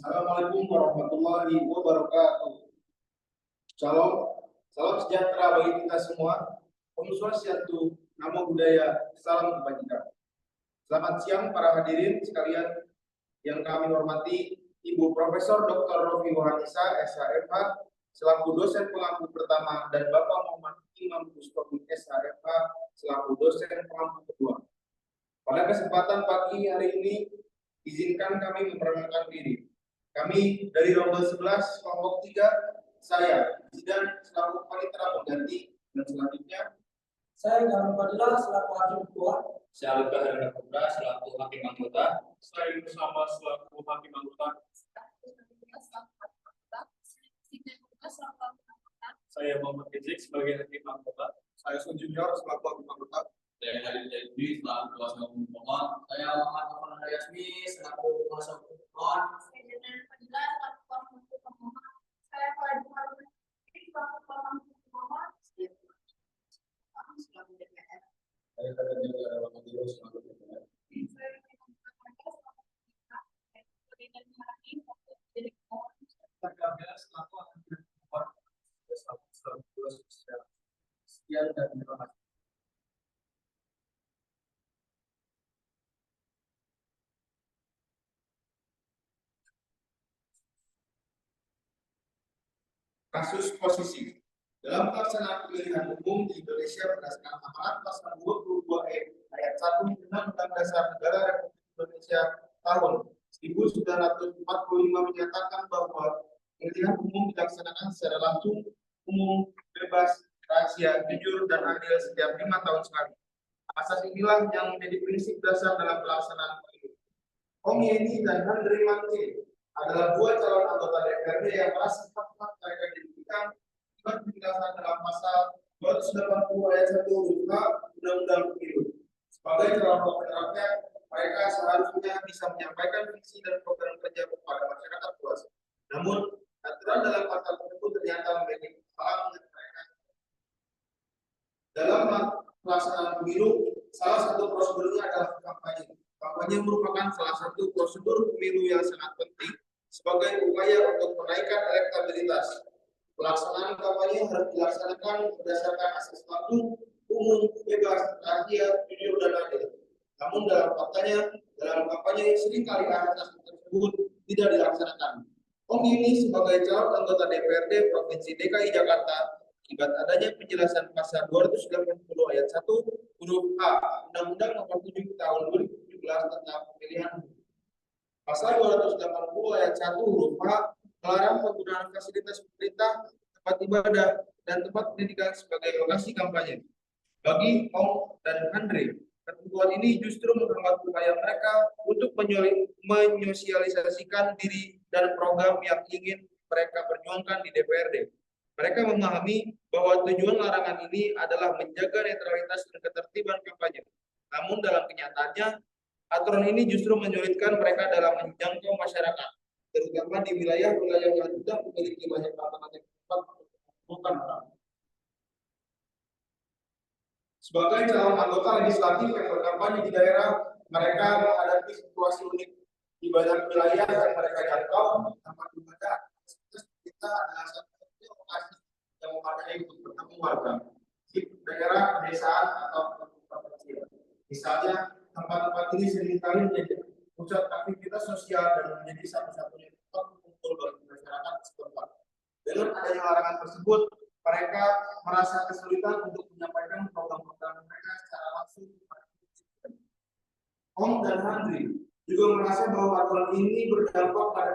Assalamualaikum warahmatullahi wabarakatuh. Shalom, salam sejahtera bagi kita semua. Om Swastiastu, Namo Buddhaya, salam kebajikan. Selamat siang para hadirin sekalian yang kami hormati, Ibu Profesor Dr. Rofi Wahanisa, SHMH, selaku dosen pengampu pertama, dan Bapak Muhammad Imam Mustofi, SHMH, selaku dosen pengampu kedua. Pada kesempatan pagi hari ini, izinkan kami memperkenalkan diri. Kami dari Rombel 11, kelompok 3, saya, Zidan, selaku panitera pengganti, dan selanjutnya, saya Gamal Fadilah selaku hakim ketua. Saya Alika Herana Putra selaku hakim anggota. Saya bersama selaku hakim anggota. Saya Muhammad Rizik sebagai hakim anggota. saya Sun Junior selaku hakim anggota. Saya Halil Jaidi selaku kuasa hukum pemohon. Saya Muhammad Afan Hayasmi selaku kuasa hukum pemohon. Saya Janan Fadilah selaku kuasa hukum pemohon. Saya Fadil Harun selaku kuasa hukum pemohon. Selaku DPR. Saya Kadir Jawa Madura selaku DPR. Sekian dan terima kasih. Kasus posisi dalam pelaksanaan pemilihan umum di Indonesia berdasarkan amanat pasal 22E ayat 1 Undang-Undang Dasar Negara Republik Indonesia tahun 1945 menyatakan bahwa pemilihan umum dilaksanakan secara langsung, umum, bebas, rahasia, jujur, dan adil setiap 5 tahun sekali. Asas inilah yang menjadi prinsip dasar dalam pelaksanaan pemilu. Om Yeni dan Handri Mangke adalah dua calon anggota DPRD yang merasa hak-hak mereka diberikan akibat penjelasan dalam pasal 280 ayat 1 huruf H Undang-Undang Pemilu. Sebagai calon wakil rakyat, mereka seharusnya bisa menyampaikan visi dan program kerja kepada masyarakat luas. Namun, aturan dalam pasal tersebut ternyata memiliki halangan mereka. Dalam pelaksanaan pemilu, salah satu prosedurnya adalah kampanye. Kampanye merupakan salah satu prosedur pemilu yang sangat penting sebagai upaya untuk menaikkan elektabilitas. Pelaksanaan kampanye harus dilaksanakan berdasarkan asas langsung, umum, bebas, rahasia, jujur, dan adil. Namun dalam faktanya, dalam kampanye seringkali asas tersebut tidak dilaksanakan. Om ini sebagai calon anggota DPRD Provinsi DKI Jakarta, akibat adanya penjelasan pasal 280 ayat 1 huruf H Undang-Undang Nomor 7 Tahun 2017 tentang pemilihan umum. Pasal 280 ayat 1 huruf H melarang penggunaan fasilitas pemerintah, tempat ibadah, dan tempat pendidikan sebagai lokasi kampanye. Bagi Om dan Andre, ketentuan ini justru menghambat upaya mereka untuk menyosialisasikan diri dan program yang ingin mereka perjuangkan di DPRD. Mereka memahami bahwa tujuan larangan ini adalah menjaga netralitas dan ketertiban kampanye. Namun dalam kenyataannya, aturan ini justru menyulitkan mereka dalam menjangkau masyarakat, terutama di wilayah-wilayah yang sudah memiliki banyak alternatif tempat untuk mengumpulkan orang. Sebagai calon anggota legislatif yang berkampanye di daerah, mereka menghadapi situasi unik di banyak wilayah yang mereka jangkau. Tempat ibadah kita adalah satu lokasi yang memadai untuk bertemu warga di daerah, pedesaan, atau tempat kecil. Misalnya, tempat-tempat ini seringkali menjadi pusat aktivitas sosial dan menjadi satu-satunya tempat kumpul bagi masyarakat setempat. Dengan adanya larangan tersebut, mereka merasa kesulitan untuk menyampaikan program-program mereka secara langsung kepada publik. Om dan Handri juga merasa bahwa aturan ini berdampak pada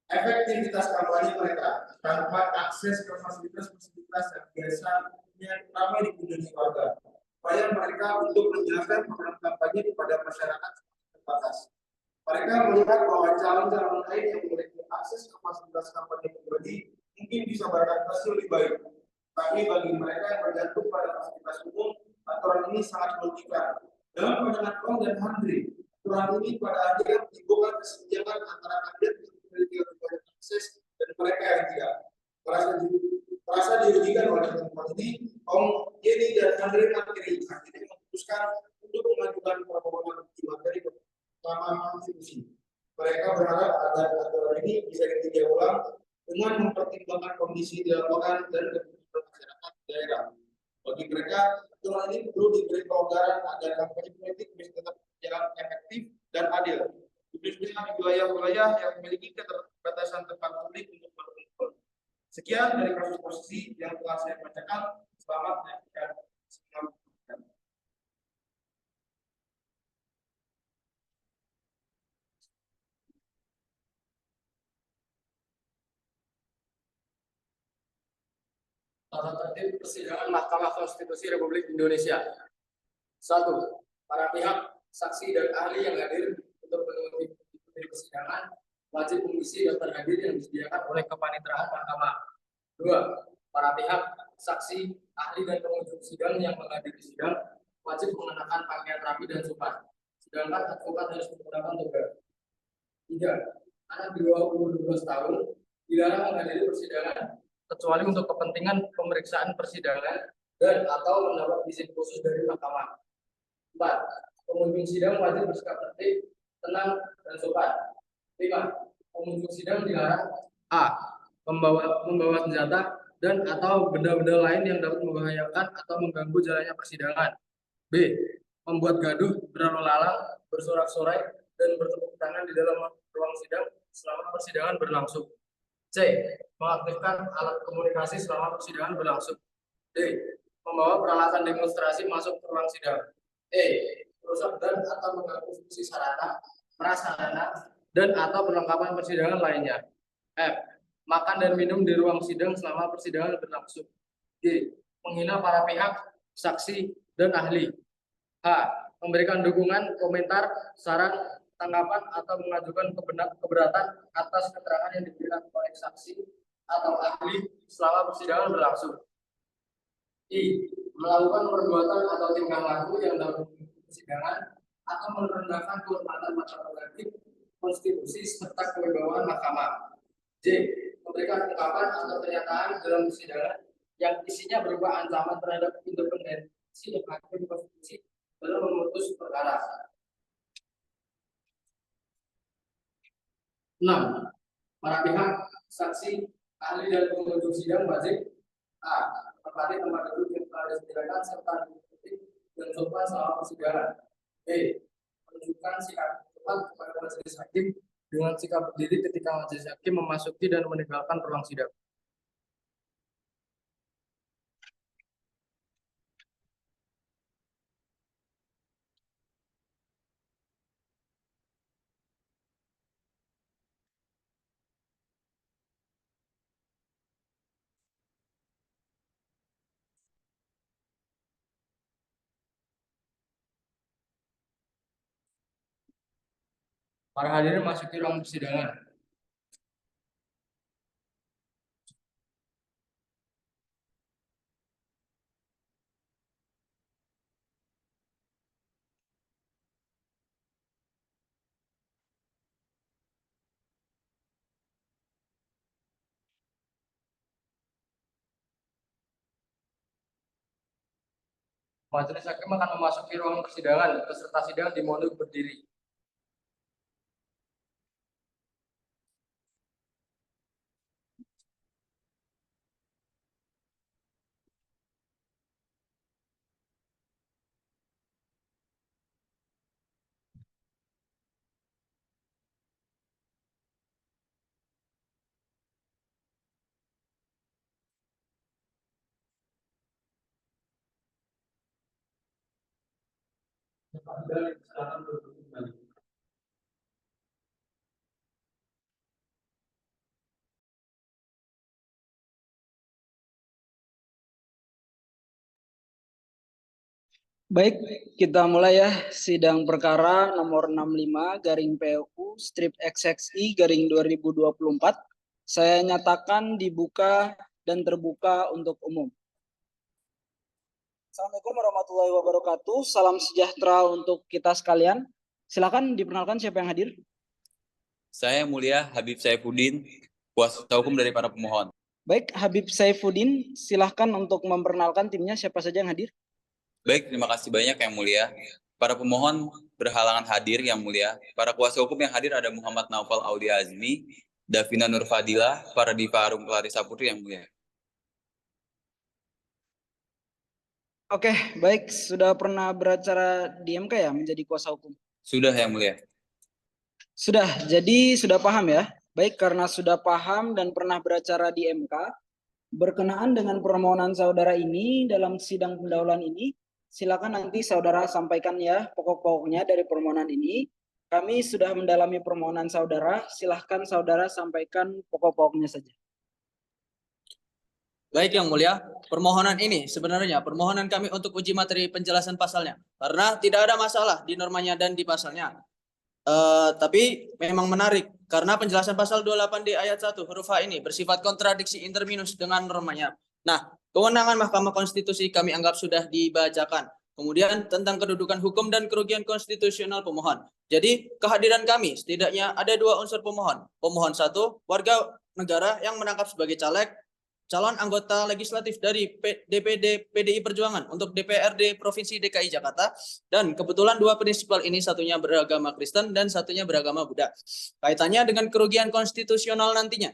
efektivitas kampanye mereka tanpa akses ke fasilitas-fasilitas yang biasanya ramai dikunjungi warga. Upaya mereka untuk menjelaskan program kampanye kepada masyarakat terbatas. Mereka melihat bahwa calon-calon lain yang memiliki akses ke fasilitas kampanye pribadi mungkin bisa beradaptasi lebih baik. Tapi bagi mereka yang bergantung pada fasilitas umum, aturan ini sangat merugikan. Dalam pandangan Om dan Handri, aturan ini pada akhirnya menimbulkan kesenjangan antara kandidat yang memiliki lebih banyak akses dan mereka yang tidak. Merasa dirugikan oleh temuan ini, Om Yeni dan Handri akhirnya memutuskan untuk mengajukan permohonan uji materi ke Mahkamah Konstitusi. Mereka dengan mempertimbangkan kondisi di lapangan dan kebutuhan masyarakat daerah. Bagi mereka, aturan ini perlu diberi kelonggaran agar kampanye politik bisa tetap berjalan efektif dan adil, khususnya di wilayah-wilayah yang memiliki keterbatasan tempat publik untuk berkumpul. Sekian dari kasus posisi yang telah saya bacakan. Selamat menyaksikan. Tata tertib persidangan Mahkamah Konstitusi Republik Indonesia. 1. Para pihak, saksi dan ahli yang hadir untuk mengikuti persidangan wajib mengisi daftar hadir yang disediakan oleh Kepanitraan Mahkamah. 2. Para pihak, saksi, ahli dan pengunjung sidang yang menghadiri sidang wajib mengenakan pakaian rapi dan sopan. Sedangkan advokat harus menggunakan toga. 3. Anak di bawah umur 12 tahun dilarang menghadiri persidangan kecuali untuk kepentingan pemeriksaan persidangan dan atau mendapat izin khusus dari mahkamah. 4. Pengunjung sidang wajib bersikap tertib, tenang, dan sopan. 5. Pengunjung sidang dilarang a. membawa senjata dan atau benda-benda lain yang dapat membahayakan atau mengganggu jalannya persidangan. B. Membuat gaduh, berlalu lalang, bersorak-sorai, dan bertepuk tangan di dalam ruang sidang selama persidangan berlangsung. C. Mengaktifkan alat komunikasi selama persidangan berlangsung. D. Membawa peralatan demonstrasi masuk ke ruang sidang. E. Merusak dan atau mengganggu fungsi sarana, prasarana, dan atau perlengkapan persidangan lainnya. F. Makan dan minum di ruang sidang selama persidangan berlangsung. G. Menghina para pihak, saksi, dan ahli. H. Memberikan dukungan, komentar, saran, tanggapan, atau mengajukan keberatan atas keterangan yang diberikan oleh saksi atau ahli selama persidangan berlangsung. I. Melakukan perbuatan atau tingkah laku yang dapat persidangan atau merendahkan kehormatan mahkamah agung, konstitusi serta kewibawaan mahkamah. J. Memberikan ungkapan atau pernyataan dalam persidangan yang isinya berupa ancaman terhadap independensi hakim konstitusi dalam memutus perkara. 6. Para pihak, saksi, ahli dan pengunjung sidang wajib a. Menempati tempat duduk yang telah disediakan serta duduk dan sopan selama persidangan. B. Menunjukkan sikap tepat kepada majelis hakim dengan sikap berdiri ketika majelis hakim memasuki dan meninggalkan ruang sidang. Para hadirin masuki ruang persidangan. Majelis hakim akan memasuki ruang persidangan. Peserta sidang dimohon berdiri. Silakan duduk kembali. Baik, kita mulai ya sidang perkara nomor 65 garing PU strip XXI garing 2024. Saya nyatakan dibuka dan terbuka untuk umum. Assalamualaikum warahmatullahi wabarakatuh. Salam sejahtera untuk kita sekalian. Silakan diperkenalkan siapa yang hadir. Saya Yang Mulia Habib Saifuddin, kuasa hukum dari para pemohon. Baik, Habib Saifuddin, silahkan untuk memperkenalkan timnya siapa saja yang hadir. Baik, terima kasih banyak Yang Mulia. Para pemohon berhalangan hadir Yang Mulia. Para kuasa hukum yang hadir ada Muhammad Naufal Audi Azmi, Davina Nurfadila, Fardifa Arum Clarissa Putri yang mulia. Oke, baik. Sudah pernah beracara di MK ya menjadi kuasa hukum? Sudah yang mulia. Sudah, jadi sudah paham ya? Baik, karena sudah paham dan pernah beracara di MK, berkenaan dengan permohonan saudara ini dalam sidang pendahuluan ini, silakan nanti saudara sampaikan ya pokok-pokoknya dari permohonan ini. Kami sudah mendalami permohonan saudara, silahkan saudara sampaikan pokok-pokoknya saja. Baik yang mulia, permohonan ini sebenarnya permohonan kami untuk uji materi penjelasan pasalnya. Karena tidak ada masalah di normanya dan di pasalnya. Tapi memang menarik karena penjelasan pasal 28D ayat 1 huruf H ini bersifat kontradiksi interminus dengan normanya. Nah, kewenangan Mahkamah Konstitusi kami anggap sudah dibacakan. Kemudian tentang kedudukan hukum dan kerugian konstitusional pemohon. Jadi kehadiran kami setidaknya ada dua unsur pemohon. Pemohon satu, warga negara yang menangkap sebagai caleg, calon anggota legislatif dari DPD PDI Perjuangan untuk DPRD Provinsi DKI Jakarta, dan kebetulan dua prinsipal ini satunya beragama Kristen dan satunya beragama Buddha. Kaitannya dengan kerugian konstitusional nantinya.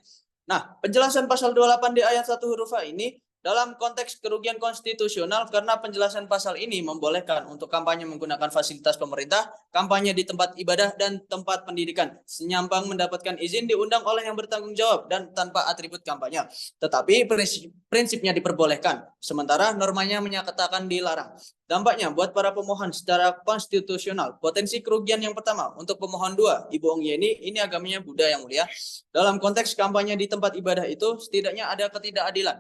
Nah, penjelasan pasal 28D ayat 1 huruf A ini dalam konteks kerugian konstitusional karena penjelasan pasal ini membolehkan untuk kampanye menggunakan fasilitas pemerintah, kampanye di tempat ibadah dan tempat pendidikan, senyampang mendapatkan izin diundang oleh yang bertanggung jawab dan tanpa atribut kampanye. Tetapi prinsipnya diperbolehkan, sementara normanya menyatakan dilarang. Dampaknya buat para pemohon secara konstitusional, potensi kerugian yang pertama untuk pemohon 2, Ibu Ong Yeni, ini agamanya Buddha yang mulia. Dalam konteks kampanye di tempat ibadah itu setidaknya ada ketidakadilan.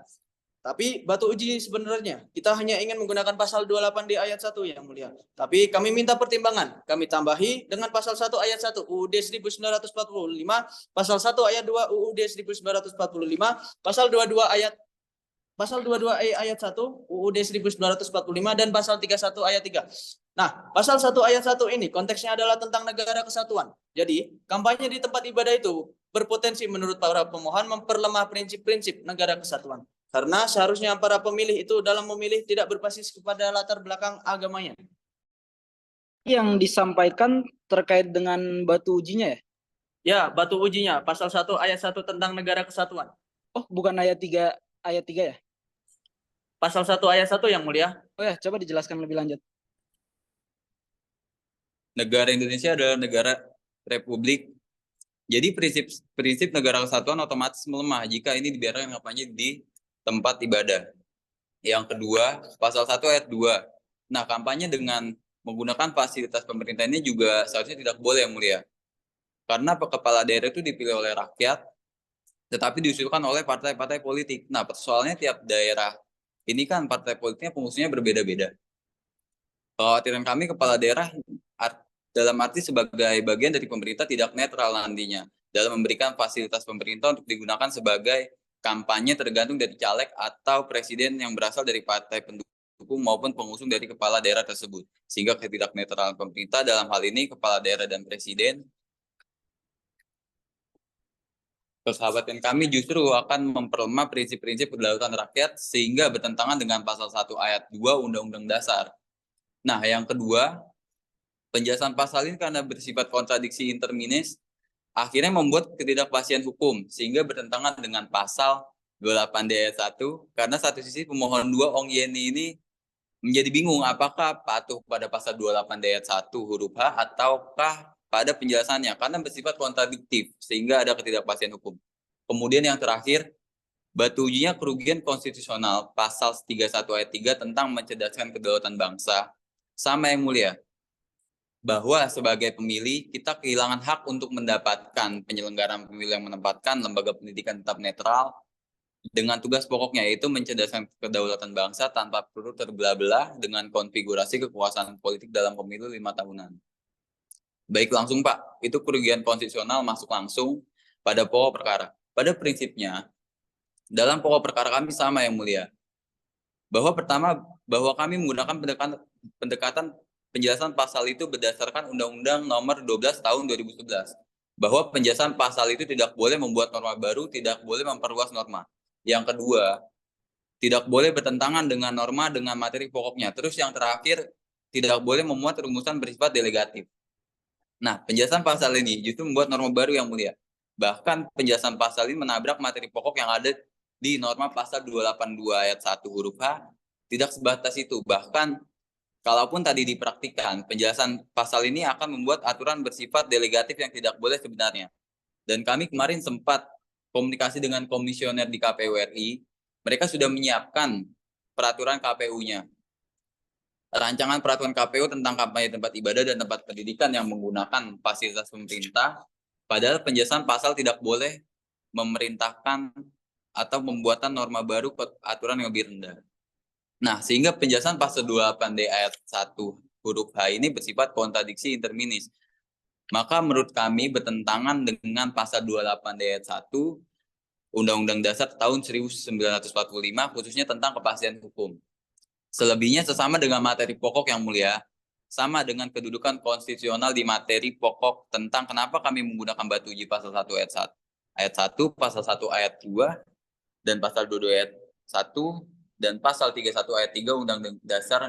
Tapi batu uji sebenarnya kita hanya ingin menggunakan pasal 28D ayat 1 yang mulia. Tapi kami minta pertimbangan. Kami tambahi dengan pasal 1 ayat 1 UUD 1945, pasal 1 ayat 2 UUD 1945, pasal 22 ayat 1 UUD 1945 dan pasal 31 ayat 3. Nah, pasal 1 ayat 1 ini konteksnya adalah tentang negara kesatuan. Jadi, kampanye di tempat ibadah itu berpotensi menurut para pemohon memperlemah prinsip-prinsip negara kesatuan. Karena seharusnya para pemilih itu dalam memilih tidak berbasis kepada latar belakang agamanya. Yang disampaikan terkait dengan batu ujinya ya? Ya, batu ujinya pasal 1 ayat 1 tentang negara kesatuan. Oh, bukan ayat 3 ya? Pasal 1 ayat 1 yang mulia. Oh ya, coba dijelaskan lebih lanjut. Negara Indonesia adalah negara republik. Jadi prinsip negara kesatuan otomatis melemah jika ini dibiarkan kampanye di tempat ibadah. Yang kedua, pasal 1 ayat 2. Nah, kampanye dengan menggunakan fasilitas pemerintah ini juga seharusnya tidak boleh yang mulia. Karena kepala daerah itu dipilih oleh rakyat, tetapi diusulkan oleh partai-partai politik. Nah, persoalannya tiap daerah ini kan partai politiknya pengusungnya berbeda-beda. Kekhawatiran kami kepala daerah dalam arti sebagai bagian dari pemerintah tidak netral nantinya dalam memberikan fasilitas pemerintah untuk digunakan sebagai kampanye tergantung dari caleg atau presiden yang berasal dari partai pendukung maupun pengusung dari kepala daerah tersebut. Sehingga ketidaknetralan pemerintah dalam hal ini kepala daerah dan presiden. Kekhawatiran kami justru akan memperlemah prinsip-prinsip kedaulatan rakyat sehingga bertentangan dengan pasal 1 ayat 2 Undang-Undang Dasar. Nah, yang kedua, penjelasan pasal ini karena bersifat kontradiksi interminus, akhirnya membuat ketidakpastian hukum sehingga bertentangan dengan pasal 28D ayat 1 karena satu sisi pemohon 2 Ong Yeni ini menjadi bingung apakah patuh pada pasal 28D ayat 1 huruf H ataukah pada penjelasannya karena bersifat kontradiktif sehingga ada ketidakpastian hukum. Kemudian yang terakhir, batu ujinya kerugian konstitusional pasal 31 ayat 3 tentang mencerdaskan kedaulatan bangsa. Sama yang mulia, bahwa sebagai pemilih kita kehilangan hak untuk mendapatkan penyelenggaraan pemilu yang menempatkan lembaga pendidikan tetap netral dengan tugas pokoknya yaitu mencerdaskan kedaulatan bangsa tanpa perlu terbelah-belah dengan konfigurasi kekuasaan politik dalam pemilu 5 tahunan. Baik langsung Pak, itu kerugian konstitusional masuk langsung pada pokok perkara. Pada prinsipnya, dalam pokok perkara kami sama yang mulia, bahwa pertama bahwa kami menggunakan pendekatan penjelasan pasal itu berdasarkan Undang-Undang Nomor 12 Tahun 2011 bahwa penjelasan pasal itu tidak boleh membuat norma baru, tidak boleh memperluas norma. Yang kedua, tidak boleh bertentangan dengan norma dengan materi pokoknya. Terus yang terakhir, tidak boleh memuat rumusan bersifat delegatif. Nah, penjelasan pasal ini justru membuat norma baru yang mulia, Bahkan penjelasan pasal ini menabrak materi pokok yang ada di norma pasal 282 ayat 1 huruf H. Tidak sebatas itu, bahkan kalaupun tadi dipraktikkan, penjelasan pasal ini akan membuat aturan bersifat delegatif yang tidak boleh sebenarnya. Dan kami kemarin sempat komunikasi dengan komisioner di KPU RI, mereka sudah menyiapkan peraturan KPU-nya. Rancangan peraturan KPU tentang kampanye tempat ibadah dan tempat pendidikan yang menggunakan fasilitas pemerintah, padahal penjelasan pasal tidak boleh memerintahkan atau pembuatan norma baru aturan yang lebih rendah. Nah, sehingga penjelasan pasal 28D ayat 1 huruf H ini bersifat kontradiksi interminis. Maka menurut kami bertentangan dengan pasal 28D ayat 1 Undang-Undang Dasar tahun 1945 khususnya tentang kepastian hukum. Selebihnya sesama dengan materi pokok yang mulia, sama dengan kedudukan konstitusional di materi pokok tentang kenapa kami menggunakan batu uji pasal 1 ayat 1, pasal 1 ayat 2, dan pasal 22 ayat 1, dan pasal 31 ayat 3 Undang-Undang Dasar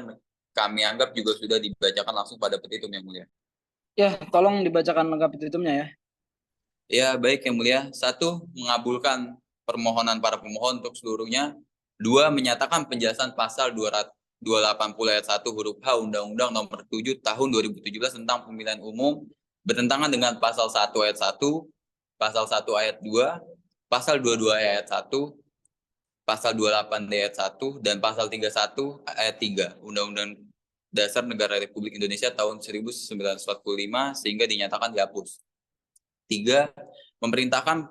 kami anggap juga sudah dibacakan langsung pada petitum yang mulia. Ya, tolong dibacakan lengkap petitumnya ya. Ya, baik yang mulia. 1. Mengabulkan permohonan para pemohon untuk seluruhnya. 2. Menyatakan penjelasan pasal 280 ayat 1 huruf H Undang-Undang Nomor 7 Tahun 2017 tentang Pemilihan Umum bertentangan dengan pasal 1 ayat 1, pasal 1 ayat 2, pasal 22 ayat 1, pasal 28 ayat 1, dan pasal 31 ayat 3 Undang-Undang Dasar Negara Republik Indonesia tahun 1945 sehingga dinyatakan dihapus. 3. Memerintahkan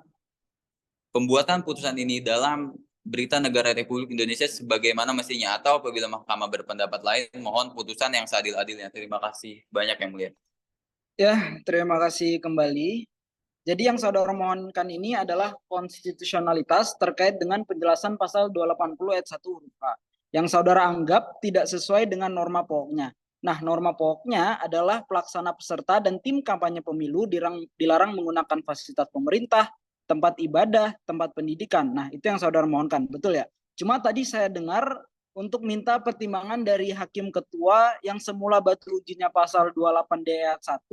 pembuatan putusan ini dalam Berita Negara Republik Indonesia sebagaimana mestinya, atau apabila mahkamah berpendapat lain, mohon putusan yang seadil-adilnya. Terima kasih banyak yang mulia. Ya, terima kasih kembali. Jadi yang saudara mohonkan ini adalah konstitusionalitas terkait dengan penjelasan pasal 280 ayat 1 huruf H yang saudara anggap tidak sesuai dengan norma pokoknya. Nah, norma pokoknya adalah pelaksana peserta dan tim kampanye pemilu dilarang menggunakan fasilitas pemerintah, tempat ibadah, tempat pendidikan. Nah, itu yang saudara mohonkan, betul ya? Cuma tadi saya dengar untuk minta pertimbangan dari hakim ketua yang semula batu ujinya pasal 28D ayat 1,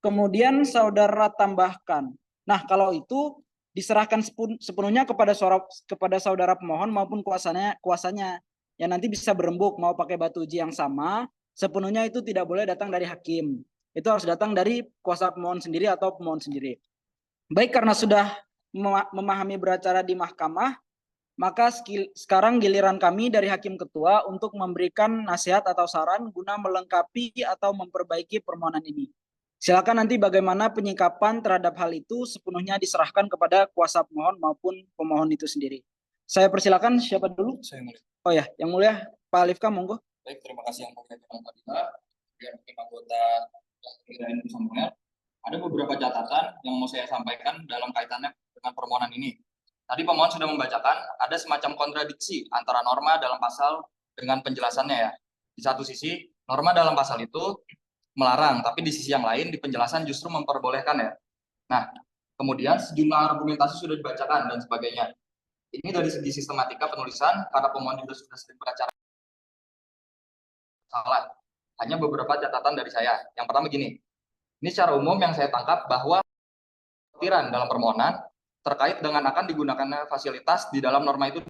kemudian saudara tambahkan. Nah, kalau itu diserahkan sepenuhnya kepada saudara pemohon maupun kuasanya yang nanti bisa berembuk mau pakai batu uji yang sama, sepenuhnya itu tidak boleh datang dari hakim. Itu harus datang dari kuasa pemohon sendiri atau pemohon sendiri. Baik, karena sudah memahami beracara di mahkamah, maka sekarang giliran kami dari hakim ketua untuk memberikan nasihat atau saran guna melengkapi atau memperbaiki permohonan ini. Silakan nanti bagaimana penyikapan terhadap hal itu sepenuhnya diserahkan kepada kuasa pemohon maupun pemohon itu sendiri. Saya persilakan, siapa dulu? Saya mulia. Oh ya, yang mulia Pak Alifka, monggo. Baik, terima kasih yang mulia Tuan Padilla, dan anggota yang Samuel. Ada beberapa catatan yang mau saya sampaikan dalam kaitannya dengan permohonan ini. Tadi pemohon sudah membacakan ada semacam kontradiksi antara norma dalam pasal dengan penjelasannya ya. Di satu sisi, norma dalam pasal itu melarang, tapi di sisi yang lain di penjelasan justru memperbolehkan ya. Nah, kemudian sejumlah argumentasi sudah dibacakan dan sebagainya. Ini dari segi sistematika penulisan, karena pemohon juga sudah sering beracara salah. Hanya beberapa catatan dari saya. Yang pertama gini, ini secara umum yang saya tangkap bahwa kekhawatiran dalam permohonan terkait dengan akan digunakannya fasilitas di dalam norma itu,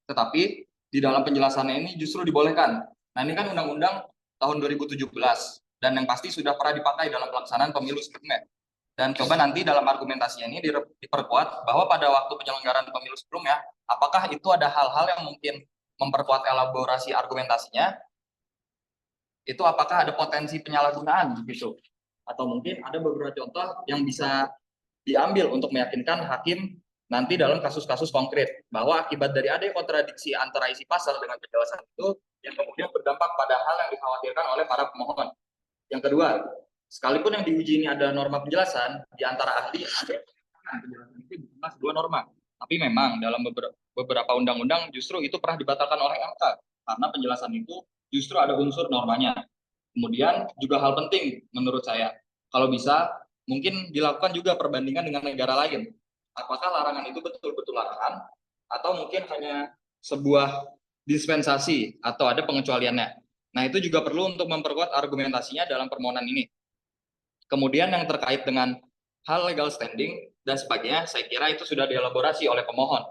tetapi di dalam penjelasannya ini justru dibolehkan. Nah, ini kan undang-undang tahun 2017 dan yang pasti sudah pernah dipakai dalam pelaksanaan pemilu sebelumnya. Dan coba nanti dalam argumentasinya ini diperkuat bahwa pada waktu penyelenggaraan pemilu sebelumnya, apakah itu ada hal-hal yang mungkin memperkuat elaborasi argumentasinya? Itu apakah ada potensi penyalahgunaan gitu? Atau mungkin ada beberapa contoh yang bisa diambil untuk meyakinkan hakim nanti dalam kasus-kasus konkret bahwa akibat dari adanya kontradiksi antara isi pasal dengan penjelasan itu yang kemudian berdampak pada hal yang dikhawatirkan oleh para pemohon. Yang kedua, sekalipun yang diuji ini ada norma penjelasan di antara ahli, ada penjelasan itu bukanlah sebuah norma. Tapi memang dalam beberapa undang-undang justru itu pernah dibatalkan oleh MK karena penjelasan itu justru ada unsur normanya. Kemudian juga hal penting menurut saya, kalau bisa mungkin dilakukan juga perbandingan dengan negara lain. Apakah larangan itu betul-betul larangan atau mungkin hanya sebuah dispensasi atau ada pengecualiannya. Nah, itu juga perlu untuk memperkuat argumentasinya dalam permohonan ini. Kemudian yang terkait dengan hal legal standing dan sebagainya, saya kira itu sudah dielaborasi oleh pemohon.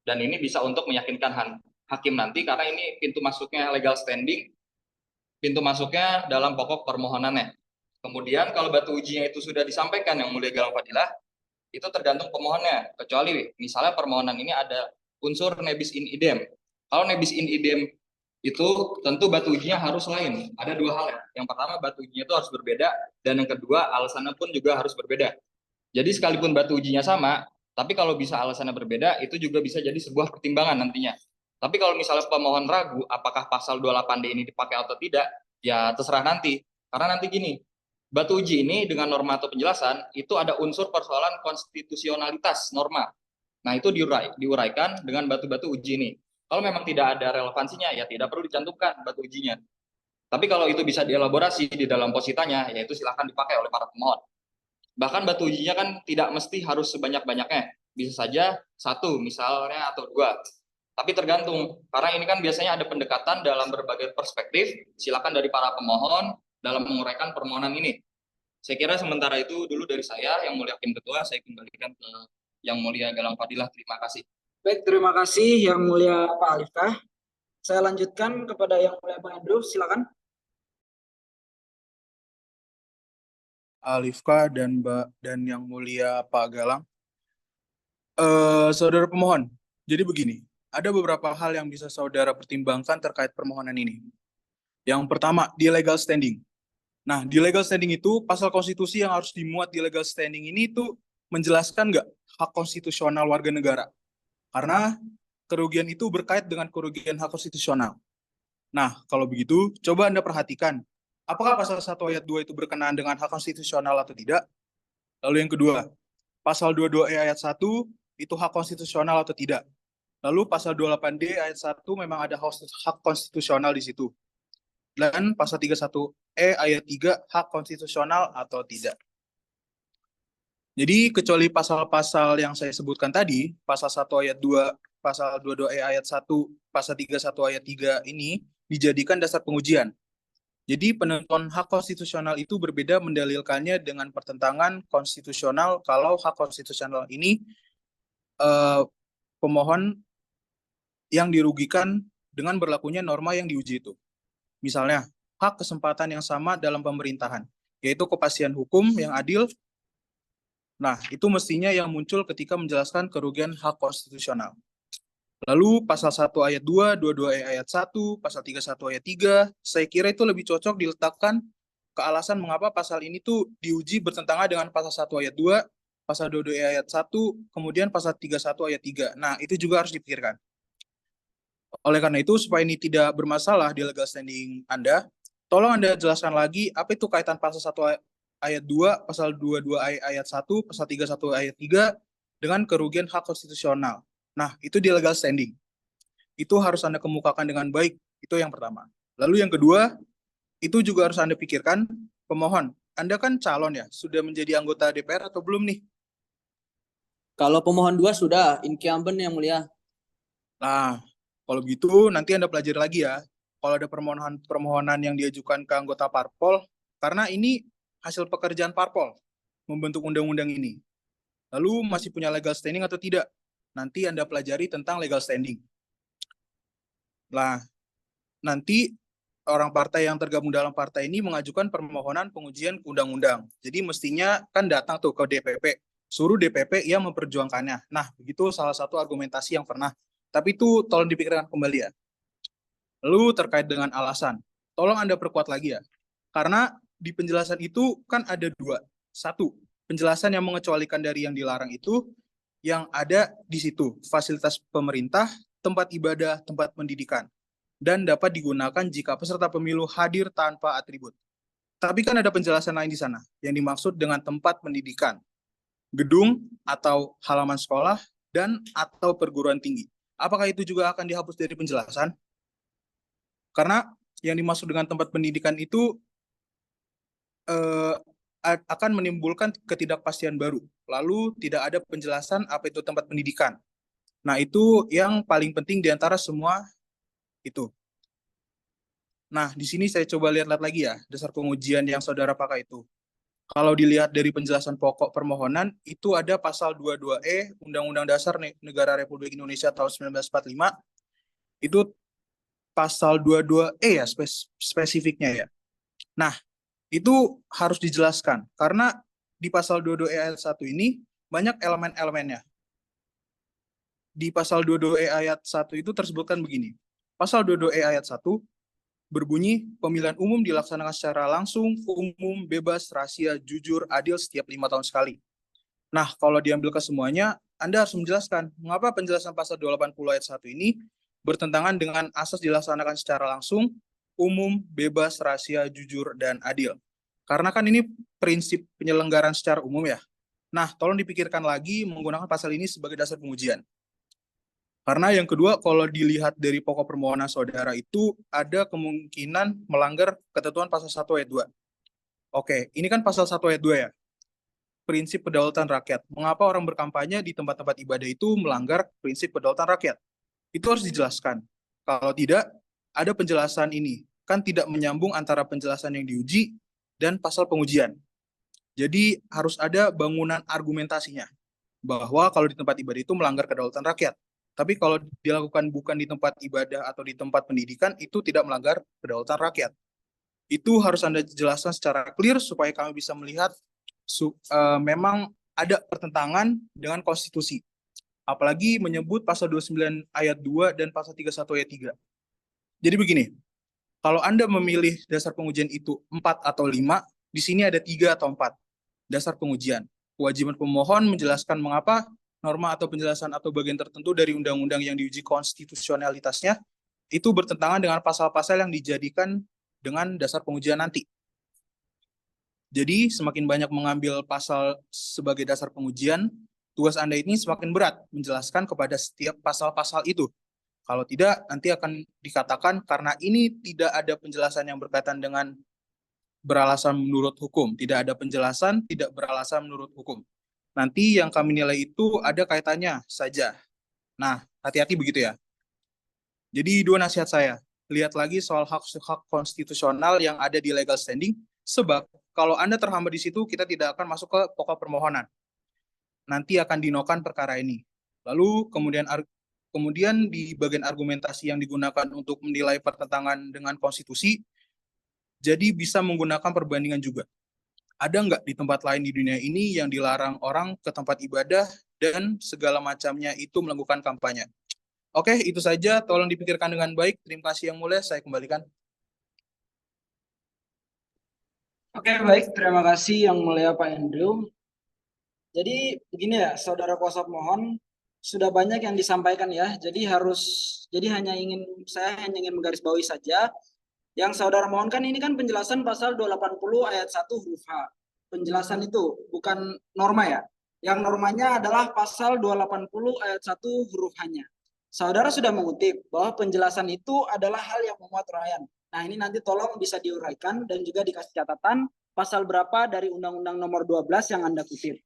Dan ini bisa untuk meyakinkan hakim nanti, karena ini pintu masuknya legal standing, pintu masuknya dalam pokok permohonannya. Kemudian kalau batu ujinya itu sudah disampaikan Yang Mulia Galang Fadilah, itu tergantung pemohonnya. Kecuali misalnya permohonan ini ada unsur nebis in idem. Kalau nebis in idem itu tentu batu ujinya harus lain. Ada dua hal ya. Yang pertama, batu ujinya itu harus berbeda, dan yang kedua, alasannya pun juga harus berbeda. Jadi sekalipun batu ujinya sama, tapi kalau bisa alasannya berbeda, itu juga bisa jadi sebuah pertimbangan nantinya. Tapi kalau misalnya pemohon ragu apakah pasal 28D ini dipakai atau tidak, ya terserah nanti. Karena nanti gini, batu uji ini dengan norma atau penjelasan, itu ada unsur persoalan konstitusionalitas norma. Nah, itu diuraikan dengan batu-batu uji ini. Kalau memang tidak ada relevansinya, ya tidak perlu dicantumkan batu ujinya. Tapi kalau itu bisa dielaborasi di dalam positanya, ya itu silakan dipakai oleh para pemohon. Bahkan batu ujinya kan tidak mesti harus sebanyak-banyaknya. Bisa saja satu misalnya atau dua. Tapi tergantung. Karena ini kan biasanya ada pendekatan dalam berbagai perspektif. Silakan dari para pemohon dalam menguraikan permohonan ini. Saya kira sementara itu dulu dari saya, Yang Mulia Hakim Ketua. Saya kembalikan ke Yang Mulia Galang Fadilah. Terima kasih. Baik, terima kasih Yang Mulia Pak Alifkah. Saya lanjutkan kepada Yang Mulia Bang Andrew, silakan. Alifka dan Yang Mulia Pak Galang. Saudara pemohon, jadi begini, ada beberapa hal yang bisa saudara pertimbangkan terkait permohonan ini. Yang pertama, di legal standing. Nah, di legal standing itu, pasal konstitusi yang harus dimuat di legal standing ini itu menjelaskan nggak hak konstitusional warga negara. Karena kerugian itu berkait dengan kerugian hak konstitusional. Nah, kalau begitu, coba Anda perhatikan, apakah pasal 1 ayat 2 itu berkenaan dengan hak konstitusional atau tidak? Lalu yang kedua, pasal 22E ayat 1 itu hak konstitusional atau tidak? Lalu pasal 28D ayat 1 memang ada hak konstitusional di situ. Dan pasal 31E ayat 3 hak konstitusional atau tidak? Jadi kecuali pasal-pasal yang saya sebutkan tadi, pasal 1 ayat 2, pasal 22E ayat 1, pasal 31 ayat 3 ini dijadikan dasar pengujian. Jadi penentuan hak konstitusional itu berbeda mendalilkannya dengan pertentangan konstitusional kalau hak konstitusional ini pemohon yang dirugikan dengan berlakunya norma yang diuji itu. Misalnya, hak kesempatan yang sama dalam pemerintahan, yaitu kepastian hukum yang adil. Nah, itu mestinya yang muncul ketika menjelaskan kerugian hak konstitusional. Lalu pasal 1 ayat 2, 22E ayat 1, pasal 31 ayat 3, saya kira itu lebih cocok diletakkan ke alasan mengapa pasal ini tuh diuji bertentangan dengan pasal 1 ayat 2, pasal 22E ayat 1, kemudian pasal 31 ayat 3. Nah, itu juga harus dipikirkan. Oleh karena itu, supaya ini tidak bermasalah di legal standing Anda, tolong Anda jelaskan lagi apa itu kaitan pasal 1 ayat 2, pasal 22 ayat 1, pasal 31 ayat 3 dengan kerugian hak konstitusional. Nah, itu di legal standing. Itu harus Anda kemukakan dengan baik. Itu yang pertama. Lalu yang kedua, itu juga harus Anda pikirkan, pemohon, Anda kan calon ya, sudah menjadi anggota DPR atau belum nih? Kalau pemohon 2 sudah, incumbent Yang Mulia. Nah, kalau gitu nanti Anda pelajari lagi ya. Kalau ada permohonan yang diajukan ke anggota parpol, karena ini hasil pekerjaan parpol membentuk undang-undang ini. Lalu masih punya legal standing atau tidak? Nanti Anda pelajari tentang legal standing. Nah, nanti orang partai yang tergabung dalam partai ini mengajukan permohonan pengujian undang-undang. Jadi mestinya kan datang tuh ke DPP, suruh DPP yang memperjuangkannya. Nah, begitu salah satu argumentasi yang pernah. Tapi itu tolong dipikirkan kembali ya. Lalu terkait dengan alasan, tolong Anda perkuat lagi ya. Karena di penjelasan itu kan ada dua. Satu, penjelasan yang mengecualikan dari yang dilarang itu, yang ada di situ, fasilitas pemerintah, tempat ibadah, tempat pendidikan, dan dapat digunakan jika peserta pemilu hadir tanpa atribut. Tapi kan ada penjelasan lain di sana, yang dimaksud dengan tempat pendidikan, gedung atau halaman sekolah, dan atau perguruan tinggi. Apakah itu juga akan dihapus dari penjelasan? Karena yang dimaksud dengan tempat pendidikan itu akan menimbulkan ketidakpastian baru. Lalu tidak ada penjelasan apa itu tempat pendidikan. Nah, itu yang paling penting di antara semua itu. Nah, di sini saya coba lihat lagi ya, dasar pengujian yang saudara pakai itu. Kalau dilihat dari penjelasan pokok permohonan, itu ada pasal 22E Undang-Undang Dasar Negara Republik Indonesia tahun 1945. Itu pasal 22E ya spesifiknya ya. Nah, itu harus dijelaskan karena di pasal 22E ayat 1 ini banyak elemen-elemennya. Di pasal 22E ayat 1 itu tersebutkan begini. Pasal 22E ayat 1 berbunyi pemilihan umum dilaksanakan secara langsung, umum, bebas, rahasia, jujur, adil setiap 5 tahun sekali. Nah, kalau diambil ke semuanya, Anda harus menjelaskan mengapa penjelasan pasal 280 ayat 1 ini bertentangan dengan asas dilaksanakan secara langsung, umum, bebas, rahasia, jujur, dan adil. Karena kan ini prinsip penyelenggaraan secara umum ya. Nah, tolong dipikirkan lagi menggunakan pasal ini sebagai dasar pengujian. Karena yang kedua, kalau dilihat dari pokok permohonan saudara itu ada kemungkinan melanggar ketentuan pasal 1 ayat 2. Oke, ini kan pasal 1 ayat 2 ya. Prinsip kedaulatan rakyat. Mengapa orang berkampanye di tempat-tempat ibadah itu melanggar prinsip kedaulatan rakyat? Itu harus dijelaskan. Kalau tidak, ada penjelasan ini. Kan tidak menyambung antara penjelasan yang diuji dan pasal pengujian. Jadi harus ada bangunan argumentasinya. Bahwa kalau di tempat ibadah itu melanggar kedaulatan rakyat. Tapi kalau dilakukan bukan di tempat ibadah atau di tempat pendidikan, itu tidak melanggar kedaulatan rakyat. Itu harus Anda jelaskan secara clear supaya kami bisa melihat memang ada pertentangan dengan konstitusi. Apalagi menyebut pasal 29 ayat 2 dan pasal 31 ayat 3. Jadi begini, kalau Anda memilih dasar pengujian itu 4 atau 5, di sini ada 3 atau 4 dasar pengujian. Kewajiban pemohon menjelaskan mengapa norma atau penjelasan atau bagian tertentu dari undang-undang yang diuji konstitusionalitasnya itu bertentangan dengan pasal-pasal yang dijadikan dengan dasar pengujian nanti. Jadi semakin banyak mengambil pasal sebagai dasar pengujian, tugas Anda ini semakin berat menjelaskan kepada setiap pasal-pasal itu. Kalau tidak, nanti akan dikatakan karena ini tidak ada penjelasan yang berkaitan dengan beralasan menurut hukum. Tidak ada penjelasan, tidak beralasan menurut hukum. Nanti yang kami nilai itu ada kaitannya saja. Nah, hati-hati begitu ya. Jadi 2 nasihat saya. Lihat lagi soal hak konstitusional yang ada di legal standing, sebab kalau Anda terhambat di situ, kita tidak akan masuk ke pokok permohonan. Nanti akan dinokan perkara ini. Lalu kemudian di bagian argumentasi yang digunakan untuk menilai pertentangan dengan konstitusi, jadi bisa menggunakan perbandingan juga. Ada nggak di tempat lain di dunia ini yang dilarang orang ke tempat ibadah dan segala macamnya itu melakukan kampanye? Oke, itu saja. Tolong dipikirkan dengan baik. Terima kasih yang mulia. Saya kembalikan. Oke, baik. Terima kasih yang mulia Pak Andrew. Jadi begini ya, saudara kuasa pemohon, sudah banyak yang disampaikan ya. Saya hanya ingin menggarisbawahi saja. Yang saudara mohonkan ini kan penjelasan pasal 280 ayat 1 huruf H. Penjelasan itu bukan norma ya. Yang normanya adalah pasal 280 ayat 1 huruf H-nya. Saudara sudah mengutip bahwa penjelasan itu adalah hal yang memuat uraian. Nah, ini nanti tolong bisa diuraikan dan juga dikasih catatan pasal berapa dari Undang-Undang Nomor 12 yang Anda kutip.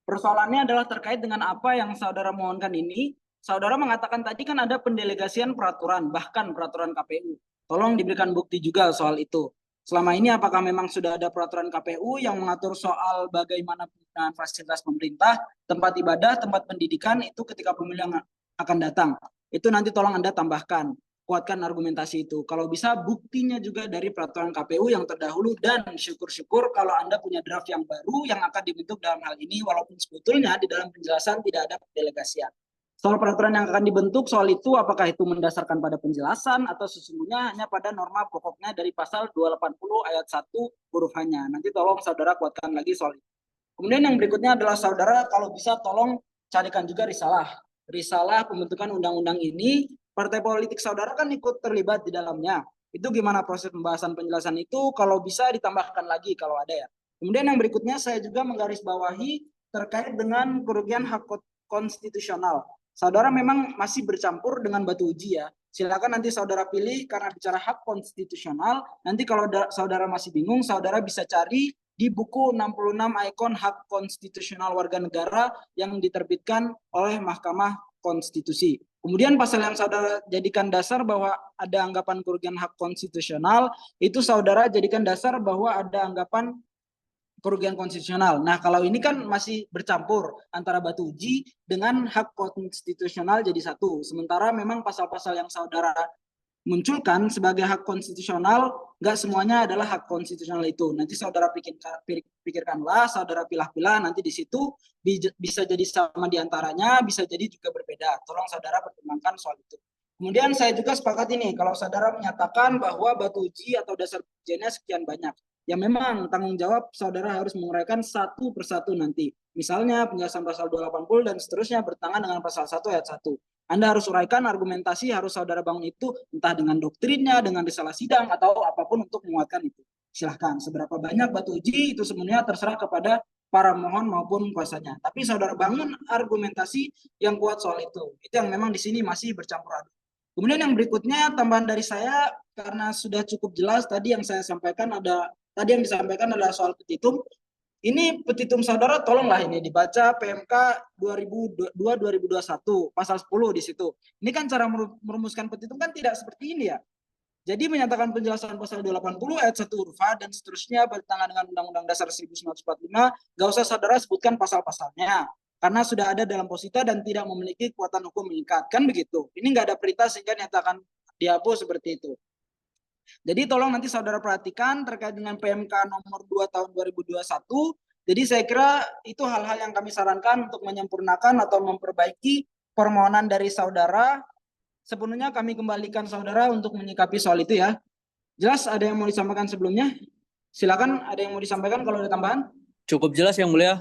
Persoalannya adalah terkait dengan apa yang saudara mohonkan ini. Saudara mengatakan tadi kan ada pendelegasian peraturan, bahkan peraturan KPU. Tolong diberikan bukti juga soal itu. Selama ini apakah memang sudah ada peraturan KPU yang mengatur soal bagaimana penggunaan fasilitas pemerintah, tempat ibadah, tempat pendidikan itu ketika pemilu yang akan datang. Itu nanti tolong Anda tambahkan, kuatkan argumentasi itu. Kalau bisa buktinya juga dari peraturan KPU yang terdahulu dan syukur-syukur kalau Anda punya draft yang baru yang akan dibentuk dalam hal ini walaupun sebetulnya di dalam penjelasan tidak ada pendelegasian. Soal peraturan yang akan dibentuk soal itu apakah itu mendasarkan pada penjelasan atau sesungguhnya hanya pada norma pokoknya dari pasal 280 ayat 1 huruf H-nya. Nanti tolong saudara kuatkan lagi soal itu. Kemudian yang berikutnya adalah saudara kalau bisa tolong carikan juga risalah pembentukan undang-undang ini. Partai politik saudara kan ikut terlibat di dalamnya. Itu gimana proses pembahasan penjelasan itu kalau bisa ditambahkan lagi kalau ada ya. Kemudian yang berikutnya saya juga menggarisbawahi terkait dengan kerugian hak konstitusional. Saudara memang masih bercampur dengan batu uji ya. Silakan nanti saudara pilih karena bicara hak konstitusional. Nanti kalau saudara masih bingung, saudara bisa cari di buku 66 ikon hak konstitusional warga negara yang diterbitkan oleh Mahkamah Konstitusi. Kemudian pasal yang saudara jadikan dasar bahwa ada anggapan kerugian hak konstitusional, itu saudara jadikan dasar bahwa ada anggapan kerugian konstitusional. Nah, kalau ini kan masih bercampur antara batu uji dengan hak konstitusional jadi satu. Sementara memang pasal-pasal yang saudara munculkan sebagai hak konstitusional, nggak semuanya adalah hak konstitusional itu. Nanti saudara pikirkanlah, saudara pilah-pilah, nanti di situ bisa jadi sama diantaranya, bisa jadi juga berbeda. Tolong saudara pertimbangkan soal itu. Kemudian saya juga sepakat ini, kalau saudara menyatakan bahwa batu uji atau dasar ujiannya sekian banyak, ya memang tanggung jawab saudara harus menguraikan satu persatu nanti. Misalnya penjelasan pasal 280 dan seterusnya bertentangan dengan pasal 1 ayat 1. Anda harus uraikan argumentasi, harus saudara bangun itu entah dengan doktrinnya, dengan risalah sidang, atau apapun untuk menguatkan itu. Silahkan, seberapa banyak batu uji itu sebenarnya terserah kepada para mohon maupun kuasanya. Tapi saudara bangun argumentasi yang kuat soal itu. Itu yang memang di sini masih bercampur aduk. Kemudian yang berikutnya tambahan dari saya, karena sudah cukup jelas tadi yang saya sampaikan yang disampaikan adalah soal petitum. Ini petitum saudara tolonglah ini dibaca PMK 2002-2021 pasal 10 di situ. Ini kan cara merumuskan petitum kan tidak seperti ini ya. Jadi menyatakan penjelasan pasal 280 ayat 1 huruf A dan seterusnya bertentangan dengan Undang-Undang Dasar 1945, gak usah saudara sebutkan pasal-pasalnya. Karena sudah ada dalam posita dan tidak memiliki kekuatan hukum mengikat. Kan begitu. Ini nggak ada perintah sehingga nyatakan dihapus seperti itu. Jadi tolong nanti saudara perhatikan terkait dengan PMK nomor 2 tahun 2021. Jadi saya kira itu hal-hal yang kami sarankan untuk menyempurnakan atau memperbaiki permohonan dari saudara. Sepenuhnya kami kembalikan saudara untuk menyikapi soal itu ya. Jelas ada yang mau disampaikan sebelumnya? Silakan, ada yang mau disampaikan kalau ada tambahan? Cukup jelas Yang Mulia.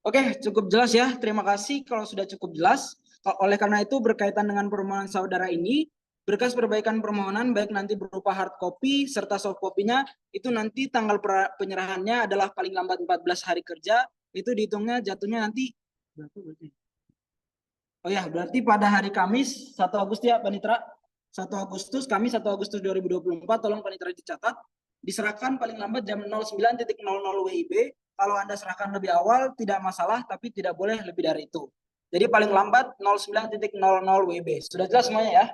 Oke, cukup jelas ya. Terima kasih kalau sudah cukup jelas. Oleh karena itu berkaitan dengan permohonan saudara ini, berkas perbaikan permohonan baik nanti berupa hard copy serta soft copy-nya itu nanti tanggal penyerahannya adalah paling lambat 14 hari kerja, itu dihitungnya jatuhnya nanti berarti pada hari Kamis 1 Agustus ya Panitra. 1 Agustus, Kamis 1 Agustus 2024, tolong Panitra dicatat, diserahkan paling lambat jam 09.00 WIB. Kalau Anda serahkan lebih awal tidak masalah, tapi tidak boleh lebih dari itu. Jadi paling lambat 09.00 WIB. Sudah jelas semuanya ya?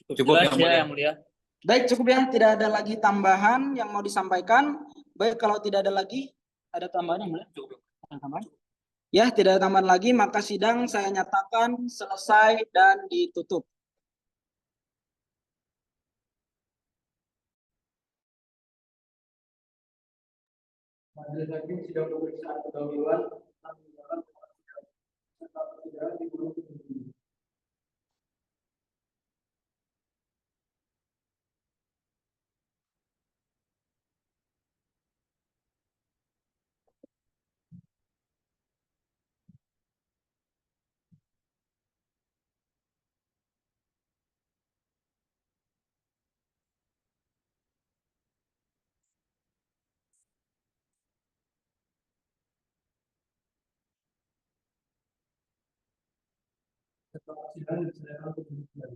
Cukup Jelas Yang Mulia. Baik, cukup ya. Tidak ada lagi tambahan yang mau disampaikan. Baik, kalau tidak ada lagi, ada tambahan yang mulia? Ada tambahan? Ya, tidak ada tambahan lagi, maka sidang saya nyatakan selesai dan ditutup. Majelis Hakim sidang pemeriksaan pendahuluan serta persidangan dimulai. Setelah persidangan diserahkan untuk pembuktian.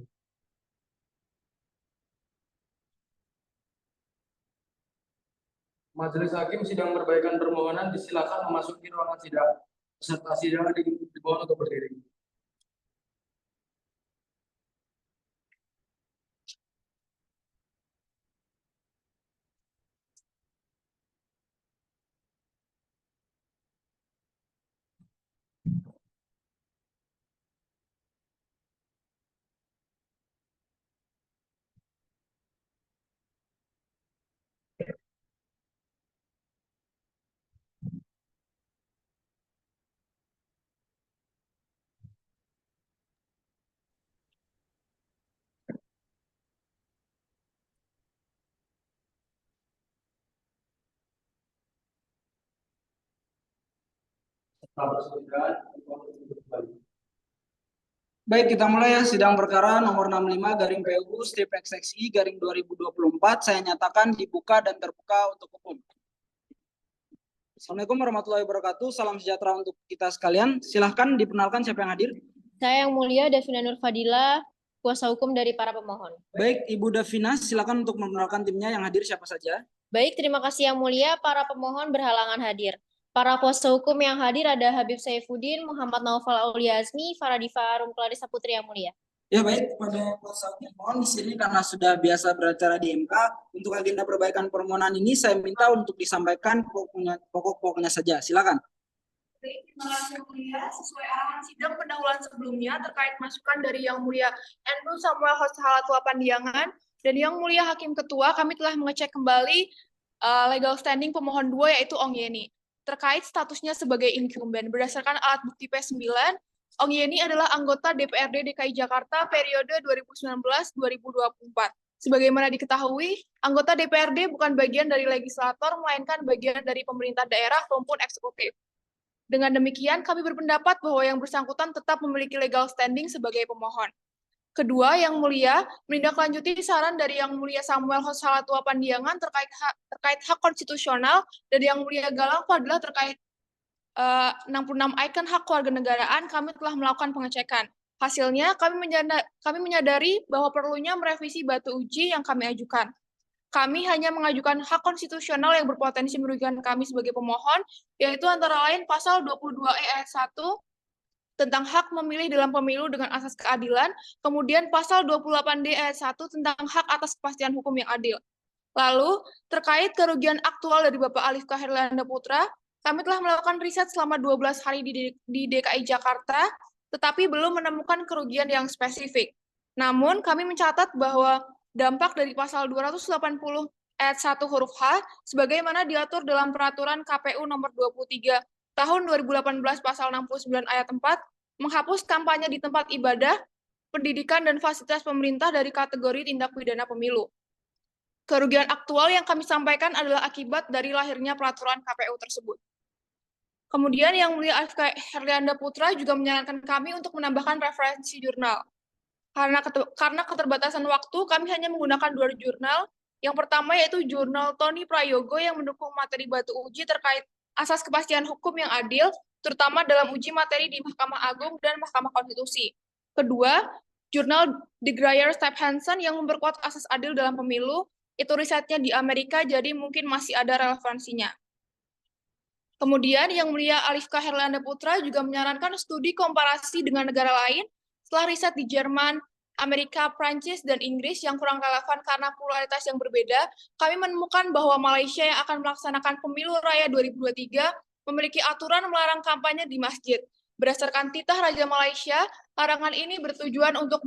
Majelis Hakim sidang perbaikan permohonan disilakan memasuki ruangan sidang. Peserta sidang dimohon untuk berdiri. Setelah persidangan dimohon untuk kembali. Baik, kita mulai ya sidang perkara nomor 65 garing PU strip XXI garing 2024. Saya nyatakan dibuka dan terbuka untuk umum. Assalamualaikum warahmatullahi wabarakatuh. Salam sejahtera untuk kita sekalian. Silahkan diperkenalkan siapa yang hadir. Saya Yang Mulia Davina Nur Fadila, kuasa hukum dari para pemohon. Baik, Ibu Davina, silakan untuk memperkenalkan timnya yang hadir siapa saja. Baik, terima kasih Yang Mulia. Para pemohon berhalangan hadir. Para kuasa hukum yang hadir ada Habib Saifuddin, Muhammad Naufal Auliazmi, Faradifa Arum Clarissa Putri Yang Mulia. Ya baik, pada kuasa pemohon di sini karena sudah biasa beracara di MK, untuk agenda perbaikan permohonan ini saya minta untuk disampaikan pokok-pokoknya saja. Silakan. Baik, terima kasih Yang Mulia. Sesuai arahan sidang pendahuluan sebelumnya terkait masukan dari Yang Mulia Andrew Samuel Halatua Pandiangan dan Yang Mulia Hakim Ketua, kami telah mengecek kembali legal standing pemohon 2 yaitu Ong Yeni terkait statusnya sebagai incumbent. Berdasarkan alat bukti P9, Ong Yeni adalah anggota DPRD DKI Jakarta periode 2019-2024. Sebagaimana diketahui, anggota DPRD bukan bagian dari legislator, melainkan bagian dari pemerintah daerah maupun eksekutif. Dengan demikian, kami berpendapat bahwa yang bersangkutan tetap memiliki legal standing sebagai pemohon. Kedua, Yang Mulia menindaklanjuti saran dari Yang Mulia Samuel Halatua Pandiangan terkait hak konstitusional dan Yang Mulia Galang Fadilah terkait 66 ikon hak kewarganegaraan. Kami telah melakukan pengecekan. Hasilnya, kami menyadari bahwa perlunya merevisi batu uji yang kami ajukan. Kami hanya mengajukan hak konstitusional yang berpotensi merugikan kami sebagai pemohon, yaitu antara lain pasal 22E ayat 1 tentang hak memilih dalam pemilu dengan asas keadilan, kemudian pasal 28D ayat 1 tentang hak atas kepastian hukum yang adil. Lalu, terkait kerugian aktual dari Bapak Alifka Herlanda Putra, kami telah melakukan riset selama 12 hari di DKI Jakarta, tetapi belum menemukan kerugian yang spesifik. Namun, kami mencatat bahwa dampak dari pasal 280 ayat 1 huruf H, sebagaimana diatur dalam peraturan KPU nomor 23 tahun 2018 pasal 69 ayat 4, menghapus kampanye di tempat ibadah, pendidikan, dan fasilitas pemerintah dari kategori tindak pidana pemilu. Kerugian aktual yang kami sampaikan adalah akibat dari lahirnya peraturan KPU tersebut. Kemudian Yang Mulia Alifka Herlanda Putra juga menyarankan kami untuk menambahkan referensi jurnal. Karena keterbatasan waktu, kami hanya menggunakan 2 jurnal. Yang pertama yaitu jurnal Tony Prayogo yang mendukung materi batu uji terkait asas kepastian hukum yang adil, terutama dalam uji materi di Mahkamah Agung dan Mahkamah Konstitusi. Kedua, jurnal De Gruyter Stephenson yang memperkuat asas adil dalam pemilu. Itu risetnya di Amerika, jadi mungkin masih ada relevansinya. Kemudian Yang Mulia Alifka Herlanda Putra juga menyarankan studi komparasi dengan negara lain setelah riset di Jerman, Amerika, Prancis, dan Inggris yang kurang relevan karena pluralitas yang berbeda. Kami menemukan bahwa Malaysia yang akan melaksanakan pemilu raya 2023 memiliki aturan melarang kampanye di masjid. Berdasarkan titah Raja Malaysia, larangan ini bertujuan untuk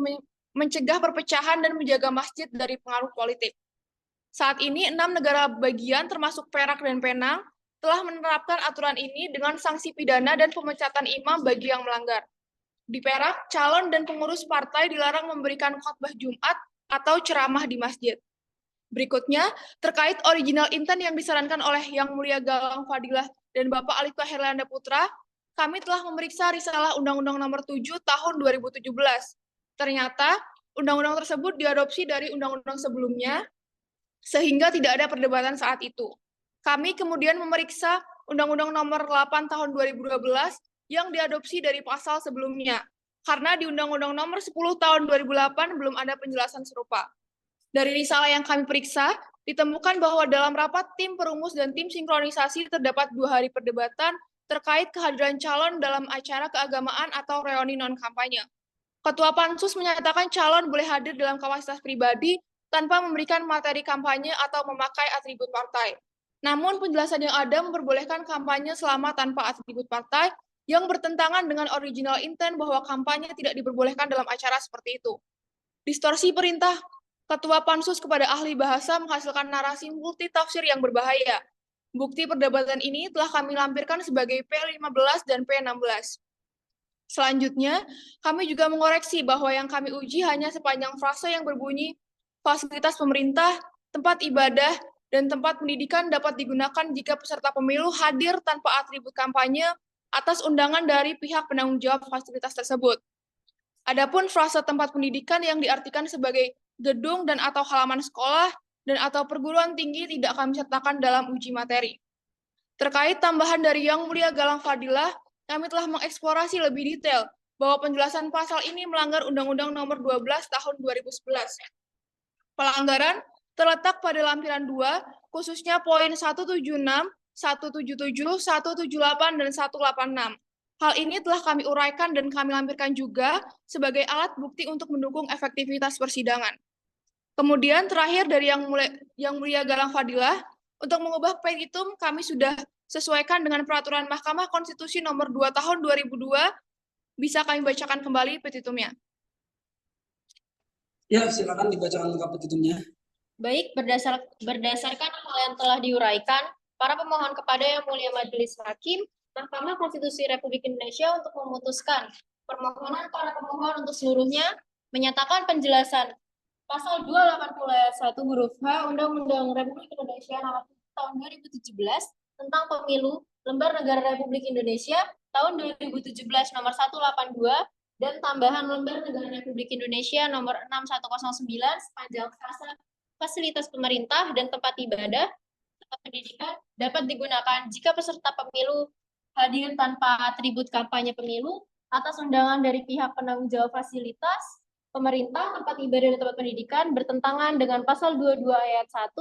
mencegah perpecahan dan menjaga masjid dari pengaruh politik. Saat ini 6 negara bagian termasuk Perak dan Penang telah menerapkan aturan ini dengan sanksi pidana dan pemecatan imam bagi yang melanggar. Di Perak, calon dan pengurus partai dilarang memberikan khotbah Jumat atau ceramah di masjid. Berikutnya, terkait original intent yang disarankan oleh Yang Mulia Galang Fadilah dan Bapak Alifka Herlanda Putra, kami telah memeriksa risalah Undang-Undang Nomor 7 Tahun 2017. Ternyata, undang-undang tersebut diadopsi dari undang-undang sebelumnya, sehingga tidak ada perdebatan saat itu. Kami kemudian memeriksa Undang-Undang Nomor 8 Tahun 2012 yang diadopsi dari pasal sebelumnya, karena di Undang-Undang Nomor 10 Tahun 2008 belum ada penjelasan serupa. Dari risalah yang kami periksa, ditemukan bahwa dalam rapat tim perumus dan tim sinkronisasi terdapat 2 hari perdebatan terkait kehadiran calon dalam acara keagamaan atau reuni non-kampanye. Ketua Pansus menyatakan calon boleh hadir dalam kapasitas pribadi tanpa memberikan materi kampanye atau memakai atribut partai. Namun penjelasan yang ada memperbolehkan kampanye selama tanpa atribut partai yang bertentangan dengan original intent bahwa kampanye tidak diperbolehkan dalam acara seperti itu. Distorsi perintah Ketua Pansus kepada ahli bahasa menghasilkan narasi multitafsir yang berbahaya. Bukti perdebatan ini telah kami lampirkan sebagai P15 dan P16. Selanjutnya, kami juga mengoreksi bahwa yang kami uji hanya sepanjang frase yang berbunyi fasilitas pemerintah, tempat ibadah, dan tempat pendidikan dapat digunakan jika peserta pemilu hadir tanpa atribut kampanye atas undangan dari pihak penanggung jawab fasilitas tersebut. Adapun frase tempat pendidikan yang diartikan sebagai gedung dan atau halaman sekolah dan atau perguruan tinggi tidak kami sertakan dalam uji materi. Terkait tambahan dari Yang Mulia Galang Fadilah, kami telah mengeksplorasi lebih detail bahwa penjelasan pasal ini melanggar Undang-Undang Nomor 12 Tahun 2011. Pelanggaran terletak pada lampiran 2, khususnya poin 176, 177, 178, dan 186. Hal ini telah kami uraikan dan kami lampirkan juga sebagai alat bukti untuk mendukung efektivitas persidangan. Kemudian terakhir dari Yang Mulia Galang Fadilah, untuk mengubah petitum kami sudah sesuaikan dengan peraturan Mahkamah Konstitusi nomor 2 tahun 2002. Bisa kami bacakan kembali petitumnya. Ya, silakan dibacakan lengkap petitumnya. Baik, berdasarkan hal yang telah diuraikan, para pemohon kepada Yang Mulia Majelis Hakim, Mahkamah Konstitusi Republik Indonesia untuk memutuskan permohonan para pemohon untuk seluruhnya menyatakan penjelasan Pasal 280 ayat 1 huruf H Undang-Undang Republik Indonesia Nomor 7 Tahun 2017 tentang Pemilu Lembar Negara Republik Indonesia tahun 2017 Nomor 182 dan tambahan Lembar Negara Republik Indonesia Nomor 6109 sepanjang fasilitas pemerintah dan tempat ibadah serta pendidikan dapat digunakan jika peserta pemilu hadir tanpa atribut kampanye pemilu atas undangan dari pihak penanggung jawab fasilitas pemerintah, tempat ibadah dan tempat pendidikan bertentangan dengan pasal 22 ayat 1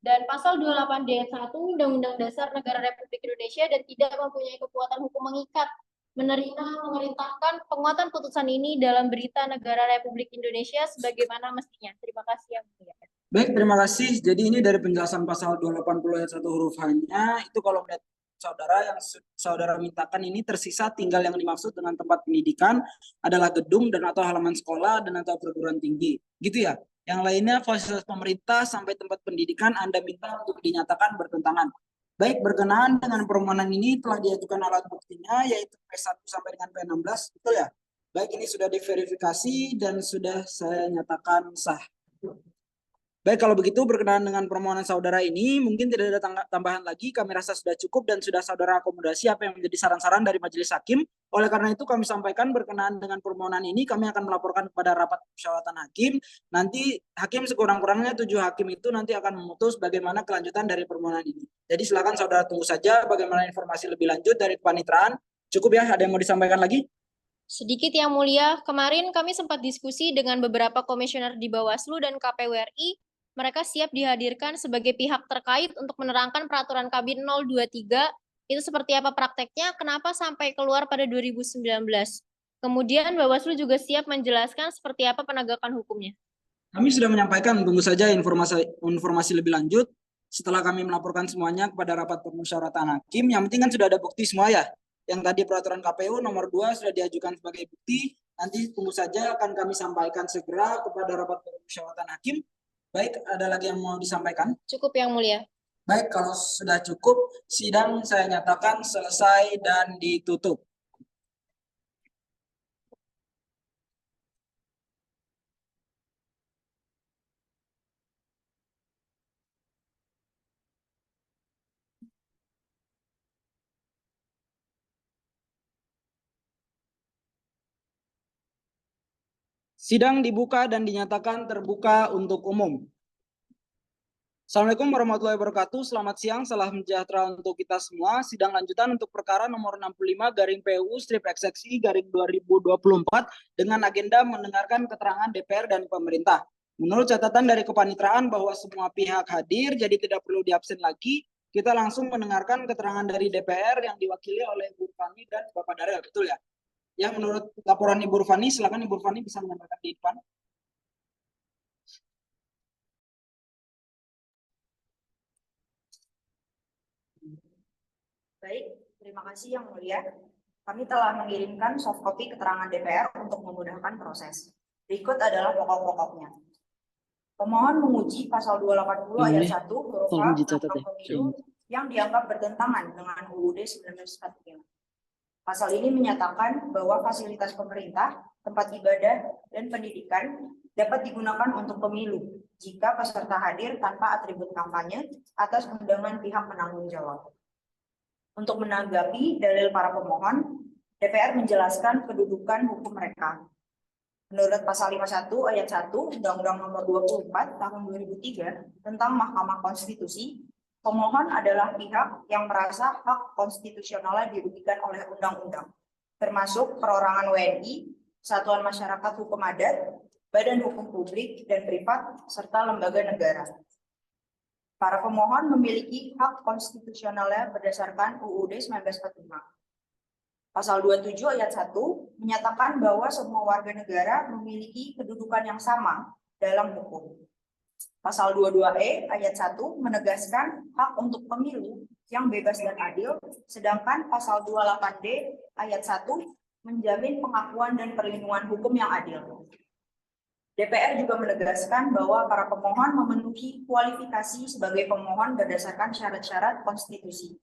dan pasal 28 ayat 1 Undang-Undang Dasar Negara Republik Indonesia dan tidak mempunyai kekuatan hukum mengikat, memerintahkan penguatan putusan ini dalam berita negara Republik Indonesia sebagaimana mestinya. Terima kasih Yang Mulia. Baik, terima kasih. Jadi ini dari penjelasan pasal 280 ayat 1 huruf H-nya, itu kalau melihat saudara yang saudara mintakan ini tersisa tinggal yang dimaksud dengan tempat pendidikan adalah gedung dan atau halaman sekolah dan atau perguruan tinggi. Gitu ya. Yang lainnya fasilitas pemerintah sampai tempat pendidikan Anda minta untuk dinyatakan bertentangan. Baik, berkenaan dengan permohonan ini telah diajukan alat buktinya yaitu P1 sampai dengan P16, betul ya? Baik, ini sudah diverifikasi dan sudah saya nyatakan sah. Baik, kalau begitu berkenaan dengan permohonan saudara ini, mungkin tidak ada tambahan lagi, kami rasa sudah cukup dan sudah saudara akomodasi apa yang menjadi saran-saran dari Majelis Hakim. Oleh karena itu kami sampaikan berkenaan dengan permohonan ini, kami akan melaporkan kepada rapat musyawaratan hakim. Nanti hakim sekurang-kurangnya 7 hakim itu nanti akan memutus bagaimana kelanjutan dari permohonan ini. Jadi silakan saudara tunggu saja bagaimana informasi lebih lanjut dari kepanitraan. Cukup ya, ada yang mau disampaikan lagi? Sedikit Yang Mulia, kemarin kami sempat diskusi dengan beberapa komisioner di Bawaslu dan KPU RI. Mereka siap dihadirkan sebagai pihak terkait untuk menerangkan peraturan Kabin 023 itu seperti apa prakteknya, kenapa sampai keluar pada 2019. Kemudian Bawaslu juga siap menjelaskan seperti apa penegakan hukumnya. Kami sudah menyampaikan, tunggu saja informasi lebih lanjut setelah kami melaporkan semuanya kepada rapat permusyawaratan hakim. Yang penting kan sudah ada bukti semua ya. Yang tadi peraturan KPU nomor 2 sudah diajukan sebagai bukti. Nanti tunggu saja akan kami sampaikan segera kepada rapat permusyawaratan hakim. Baik, ada lagi yang mau disampaikan? Cukup Yang Mulia. Baik, kalau sudah cukup, sidang saya nyatakan selesai dan ditutup. Sidang dibuka dan dinyatakan terbuka untuk umum. Assalamualaikum warahmatullahi wabarakatuh. Selamat siang, salam sejahtera untuk kita semua. Sidang lanjutan untuk perkara nomor 65/PU/XXI/2024 dengan agenda mendengarkan keterangan DPR dan pemerintah. Menurut catatan dari kepanitraan bahwa semua pihak hadir, jadi tidak perlu diabsen lagi. Kita langsung mendengarkan keterangan dari DPR yang diwakili oleh Ibu Fani dan Bapak Darel, betul ya? Ya, menurut laporan Ibu Fani, silakan Ibu Fani bisa menyampaikan di depan. Baik, terima kasih Yang Mulia. Kami telah mengirimkan soft copy keterangan DPR untuk memudahkan proses. Berikut adalah pokok-pokoknya. Pemohon menguji pasal 280 ayat 1 huruf H Undang-Undang Pemilu yang dianggap bertentangan dengan UUD 1945. Pasal ini menyatakan bahwa fasilitas pemerintah, tempat ibadah, dan pendidikan dapat digunakan untuk pemilu jika peserta hadir tanpa atribut kampanye atas undangan pihak penanggung jawab. Untuk menanggapi dalil para pemohon, DPR menjelaskan kedudukan hukum mereka. Menurut pasal 51 ayat 1 Undang-Undang Nomor 24 Tahun 2003 tentang Mahkamah Konstitusi, pemohon adalah pihak yang merasa hak konstitusionalnya dirugikan oleh undang-undang, termasuk perorangan WNI, Satuan Masyarakat Hukum Adat, Badan Hukum Publik dan Privat, serta lembaga negara. Para pemohon memiliki hak konstitusionalnya berdasarkan UUD 1945. Pasal 27 ayat 1 menyatakan bahwa semua warga negara memiliki kedudukan yang sama dalam hukum. Pasal 22E ayat 1 menegaskan hak untuk pemilu yang bebas dan adil, sedangkan pasal 28D ayat 1 menjamin pengakuan dan perlindungan hukum yang adil. DPR juga menegaskan bahwa para pemohon memenuhi kualifikasi sebagai pemohon berdasarkan syarat-syarat konstitusi.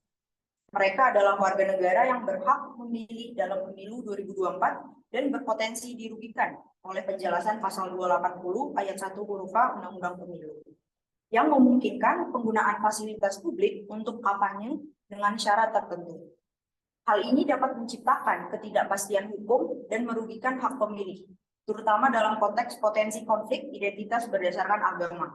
Mereka adalah warga negara yang berhak memilih dalam pemilu 2024 dan berpotensi dirugikan oleh penjelasan pasal 280 ayat 1 huruf A Undang-Undang Pemilu yang memungkinkan penggunaan fasilitas publik untuk kampanye dengan syarat tertentu. Hal ini dapat menciptakan ketidakpastian hukum dan merugikan hak pemilih, terutama dalam konteks potensi konflik identitas berdasarkan agama.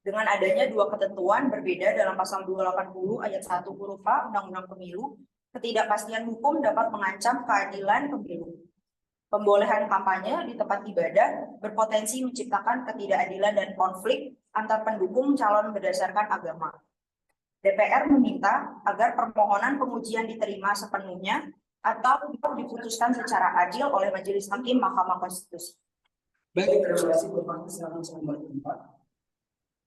Dengan adanya dua ketentuan berbeda dalam pasal 280 ayat 1 huruf A Undang-Undang Pemilu, ketidakpastian hukum dapat mengancam keadilan pemilu. Pembolehan kampanye di tempat ibadah berpotensi menciptakan ketidakadilan dan konflik antar pendukung calon berdasarkan agama. DPR meminta agar permohonan pengujian diterima sepenuhnya atau diputuskan secara adil oleh Majelis Hakim Mahkamah Konstitusi. Baik, terima kasih Bapak. Silakan nomor 4.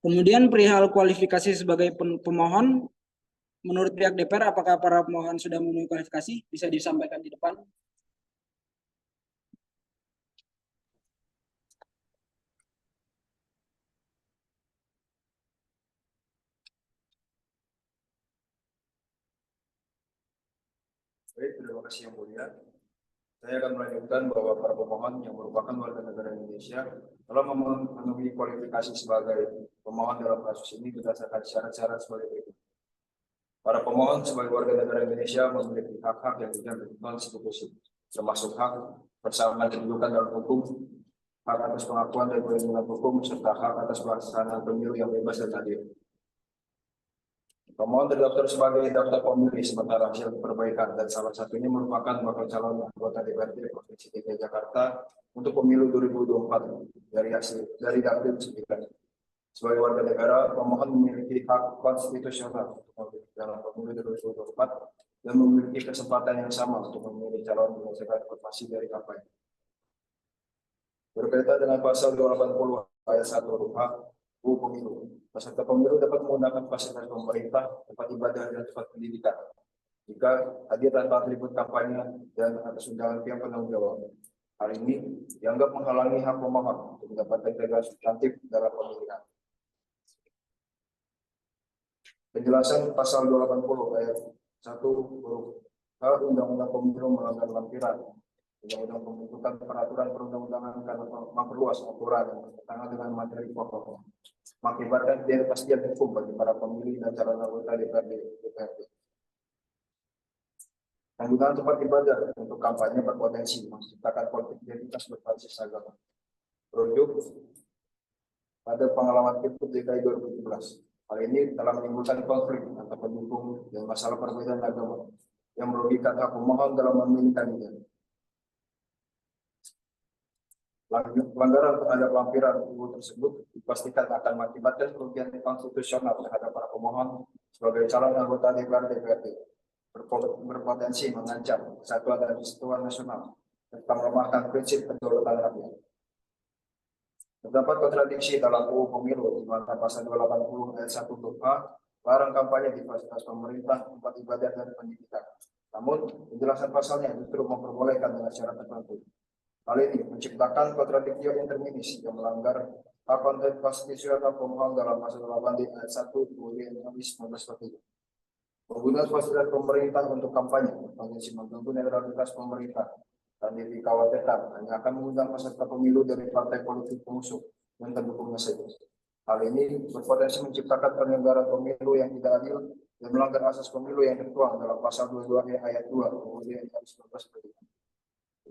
Kemudian perihal kualifikasi sebagai pemohon, menurut pihak DPR apakah para pemohon sudah memenuhi kualifikasi? Bisa disampaikan di depan. Baik, terima kasih yang mulia. Saya akan melanjutkan bahwa para pemohon yang merupakan warga negara Indonesia telah memenuhi kualifikasi sebagai pemohon dalam kasus ini berdasarkan syarat-syarat sebagai berikut. Para pemohon sebagai warga negara Indonesia memiliki hak-hak yang dijamin konstitusi, termasuk hak persamaan kedudukan dalam hukum, hak atas pengakuan dan perlindungan hukum, serta hak atas pelaksanaan pemilu yang bebas dan adil. Pemohon terdaftar sebagai daftar pemilih sementara hasil perbaikan dan salah satunya merupakan bakal calon anggota DPRD Provinsi DKI Jakarta untuk pemilu 2024 dari Dapil 9. Sebagai warga negara, pemohon memiliki hak konstitusional untuk memilih dalam pemilu 2024 dan memiliki kesempatan yang sama untuk memilih calon berdasarkan informasi dari kampanye. Berkaitan dengan pasal 280 ayat 1 huruf H UU Pemilu, peserta pemilu dapat menggunakan fasilitas pemerintah, tempat ibadah, dan tempat pendidikan jika hadir tanpa atribut kampanye dan atas undangan pihak penanggung jawab. Hal ini dianggap menghalangi hak pemohon untuk mendapatkan integrasi substantif dalam pemilihan. Penjelasan pasal 280 ayat 1 huruf H Undang-Undang Pemilu melanggar lampiran Undang-Undang Pembentukan Peraturan Perundang-Undangan karena memperluas aturan yang bertentangan dengan materi pokok, mengakibatkan ketidakpastian hukum bagi para pemilih dan calon anggota DPRD. Penggunaan tempat ibadah untuk kampanye berpotensi menciptakan konflik identitas berbasis agama. Merujuk pada pengalaman Pilgub DKI 2017. Hal ini telah menimbulkan konflik antar pendukung dan masalah perbedaan agama yang merugikan hak pemohon dalam memilih kandidat. Pelanggaran terhadap lampiran UU tersebut dipastikan akan mengakibatkan kerugian konstitusional terhadap para pemohon sebagai calon anggota DPRD, berpotensi mengancam kesatuan dan kesatuan nasional serta melemahkan prinsip kedaulatan rakyat. Terdapat kontradiksi dalam UU Pemilu di mana pasal 280 ayat 1 huruf A larang kampanye di fasilitas pemerintah, tempat ibadah, dan pendidikan. Namun penjelasan pasalnya justru memperbolehkan dengan syarat tertentu. Hal ini menciptakan kontradiksi interminis yang melanggar hak konstitusional pemohon dalam pasal 8 ayat 1 UUD 1943. Penggunaan fasilitas pemerintah untuk kampanye berpotensi mengganggu netralitas pemerintah dan dikhawatirkan hanya akan mengundang peserta pemilu dari partai politik pengusung dan pendukungnya saja. Hal ini berpotensi menciptakan penyelenggaraan pemilu yang tidak adil dan melanggar asas pemilu yang tertuang dalam pasal 22 ayat 2 UUD 1945.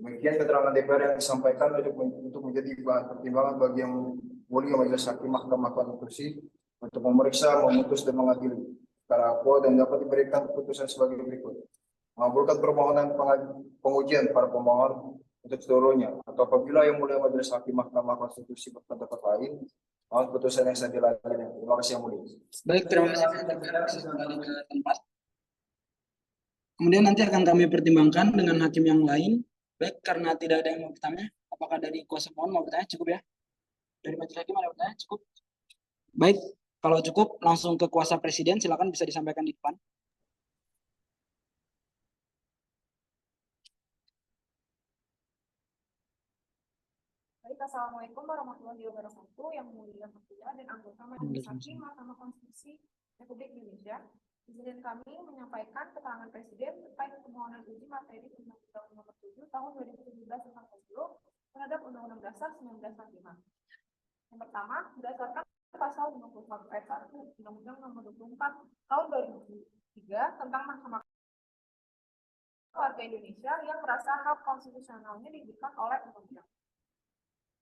Demikian keterangan DPR yang disampaikan untuk menjadi bahan pertimbangan bagi yang mulia Majelis Hakim Mahkamah Konstitusi untuk memeriksa, memutus, dan mengadili secara akurat dan dapat diberikan keputusan sebagai berikut: mengabulkan permohonan pengujian para pemohon untuk seluruhnya, atau apabila yang mulia Majelis Hakim Mahkamah Konstitusi berpendapat lain, mohon keputusan yang saya dilanjutkan. Terima kasih yang mulia. Baik, terima kasih. Kembali ke tempat. Kemudian nanti akan kami pertimbangkan dengan hakim yang lain. Baik, karena tidak ada yang mau bertanya, apakah dari kuasa pemohon mau bertanya? Cukup ya? Dari majelis hakim ada bertanya? Cukup? Baik, kalau cukup langsung ke kuasa presiden, silakan bisa disampaikan di depan. Baik, Assalamualaikum warahmatullahi wabarakatuh. Yang mulia ketua dan anggota Majelis Hakim Mahkamah Konstitusi Republik Indonesia, izin kami menyampaikan keterangan Presiden terkait permohonan uji materi Undang-Undang Nomor 7 Tahun 2017 tentang Pemilu terhadap Undang-Undang Dasar 1945. Yang pertama, berdasarkan pasal 54 ayat 1 Undang-Undang Nomor 24 Tahun 2003 tentang Mahkamah Warga Indonesia yang merasa hak konstitusionalnya diberikan oleh undang-undang.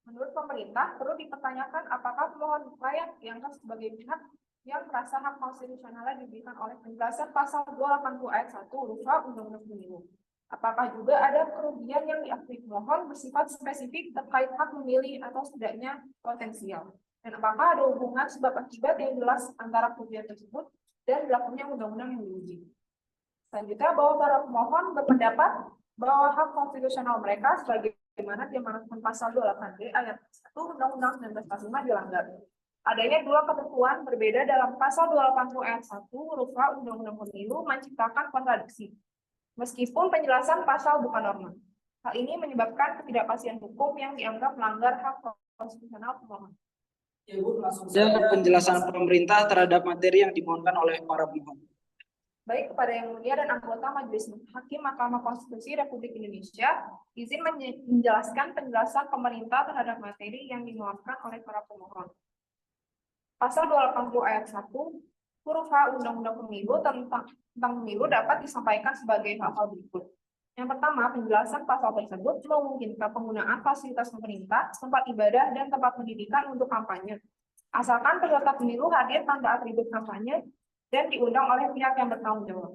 Menurut pemerintah, perlu dipertanyakan apakah pemohon layak dianggap sebagai pihak yang merasa hak konstitusionalnya diberikan oleh penjelasan pasal 280 ayat 1 huruf A Undang-Undang Pemilu. Apakah juga ada kerugian yang diakui pemohon bersifat spesifik terkait hak memilih atau setidaknya potensial? Dan apakah ada hubungan sebab akibat yang jelas antara kerugian tersebut dan berlakunya undang-undang yang diuji? Selanjutnya, bahwa para pemohon berpendapat bahwa hak konstitusional mereka sebagaimana diamanatkan pasal 28D ayat 1 Undang-Undang 1945 dilanggar. Adanya dua ketentuan berbeda dalam pasal 280 ayat 1 huruf A Undang-Undang Pemilu menciptakan kontradiksi. Meskipun penjelasan pasal bukan norma. Hal ini menyebabkan ketidakpastian hukum yang dianggap melanggar hak konstitusional pemohon. Ada penjelasan pemerintah terhadap materi yang dimohonkan oleh para pemohon. Baik, kepada yang mulia dan anggota Majelis Hakim Mahkamah Konstitusi Republik Indonesia, izin menjelaskan penjelasan pemerintah terhadap materi yang dimohonkan oleh para pemohon. Pasal 280 ayat 1 huruf H Undang-Undang Pemilu tentang pemilu dapat disampaikan sebagai hal-hal berikut. Yang pertama, penjelasan pasal tersebut memungkinkan penggunaan fasilitas pemerintah, tempat ibadah, dan tempat pendidikan untuk kampanye. Asalkan peserta pemilu hadir tanpa atribut kampanye dan diundang oleh pihak yang bertanggung jawab.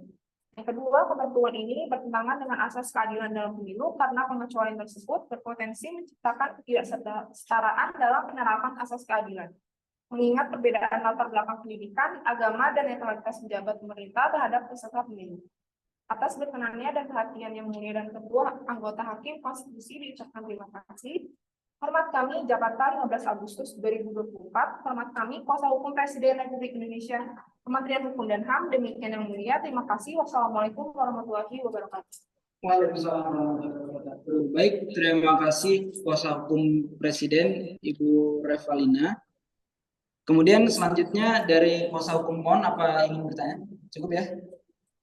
Yang kedua, ketentuan ini bertentangan dengan asas keadilan dalam pemilu karena pengecualian tersebut berpotensi menciptakan ketidaksetaraan dalam penerapan asas keadilan. Mengingat perbedaan latar belakang pendidikan, agama, dan netralitas pejabat pemerintah terhadap peserta pemilu. Atas berkenannya dan perhatian yang mulia dan kedua anggota Hakim Konstitusi diucapkan terima kasih. Hormat kami, Jakarta 15 Agustus 2024. Hormat kami, Kuasa Hukum Presiden Republik Indonesia, Kementerian Hukum dan HAM. Demikian yang mulia. Terima kasih. Wassalamualaikum warahmatullahi wabarakatuh. Waalaikumsalam warahmatullahi wabarakatuh. Baik, terima kasih Kuasa Hukum Presiden Ibu Revalina. Kemudian selanjutnya dari Kuasa Hukum mohon apa ingin bertanya? Cukup ya?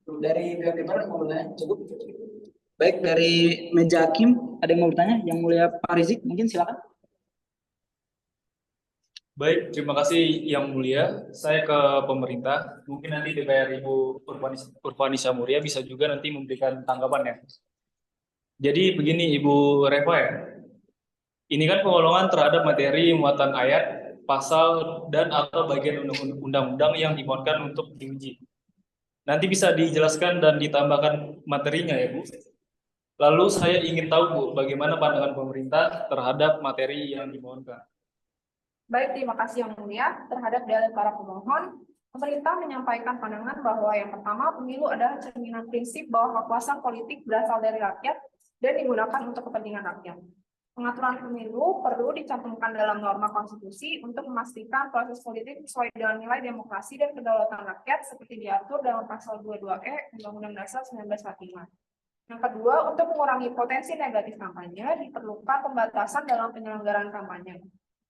Dari pihak DPR mau bertanya? Cukup? Baik, dari meja hakim ada yang mau bertanya? Yang mulia Pak Rizik mungkin silakan. Baik, terima kasih yang mulia. Saya ke pemerintah. Mungkin nanti DPR Ibu Purvanisa Muria bisa juga nanti memberikan tanggapannya. Jadi begini Ibu Reva ya. Ini kan pengolongan terhadap materi muatan ayat, pasal, dan atau bagian undang-undang yang dimohonkan untuk diuji. Nanti bisa dijelaskan dan ditambahkan materinya ya Bu. Lalu saya ingin tahu Bu, bagaimana pandangan pemerintah terhadap materi yang dimohonkan. Baik, terima kasih yang mulia. Terhadap dalil para pemohon, pemerintah menyampaikan pandangan bahwa yang pertama, pemilu adalah cerminan prinsip bahwa kekuasaan politik berasal dari rakyat dan digunakan untuk kepentingan rakyat. Pengaturan pemilu perlu dicantumkan dalam norma konstitusi untuk memastikan proses politik sesuai dengan nilai demokrasi dan kedaulatan rakyat seperti diatur dalam pasal 22E Undang-Undang Dasar 1945. Yang kedua, untuk mengurangi potensi negatif kampanye, diperlukan pembatasan dalam penyelenggaraan kampanye.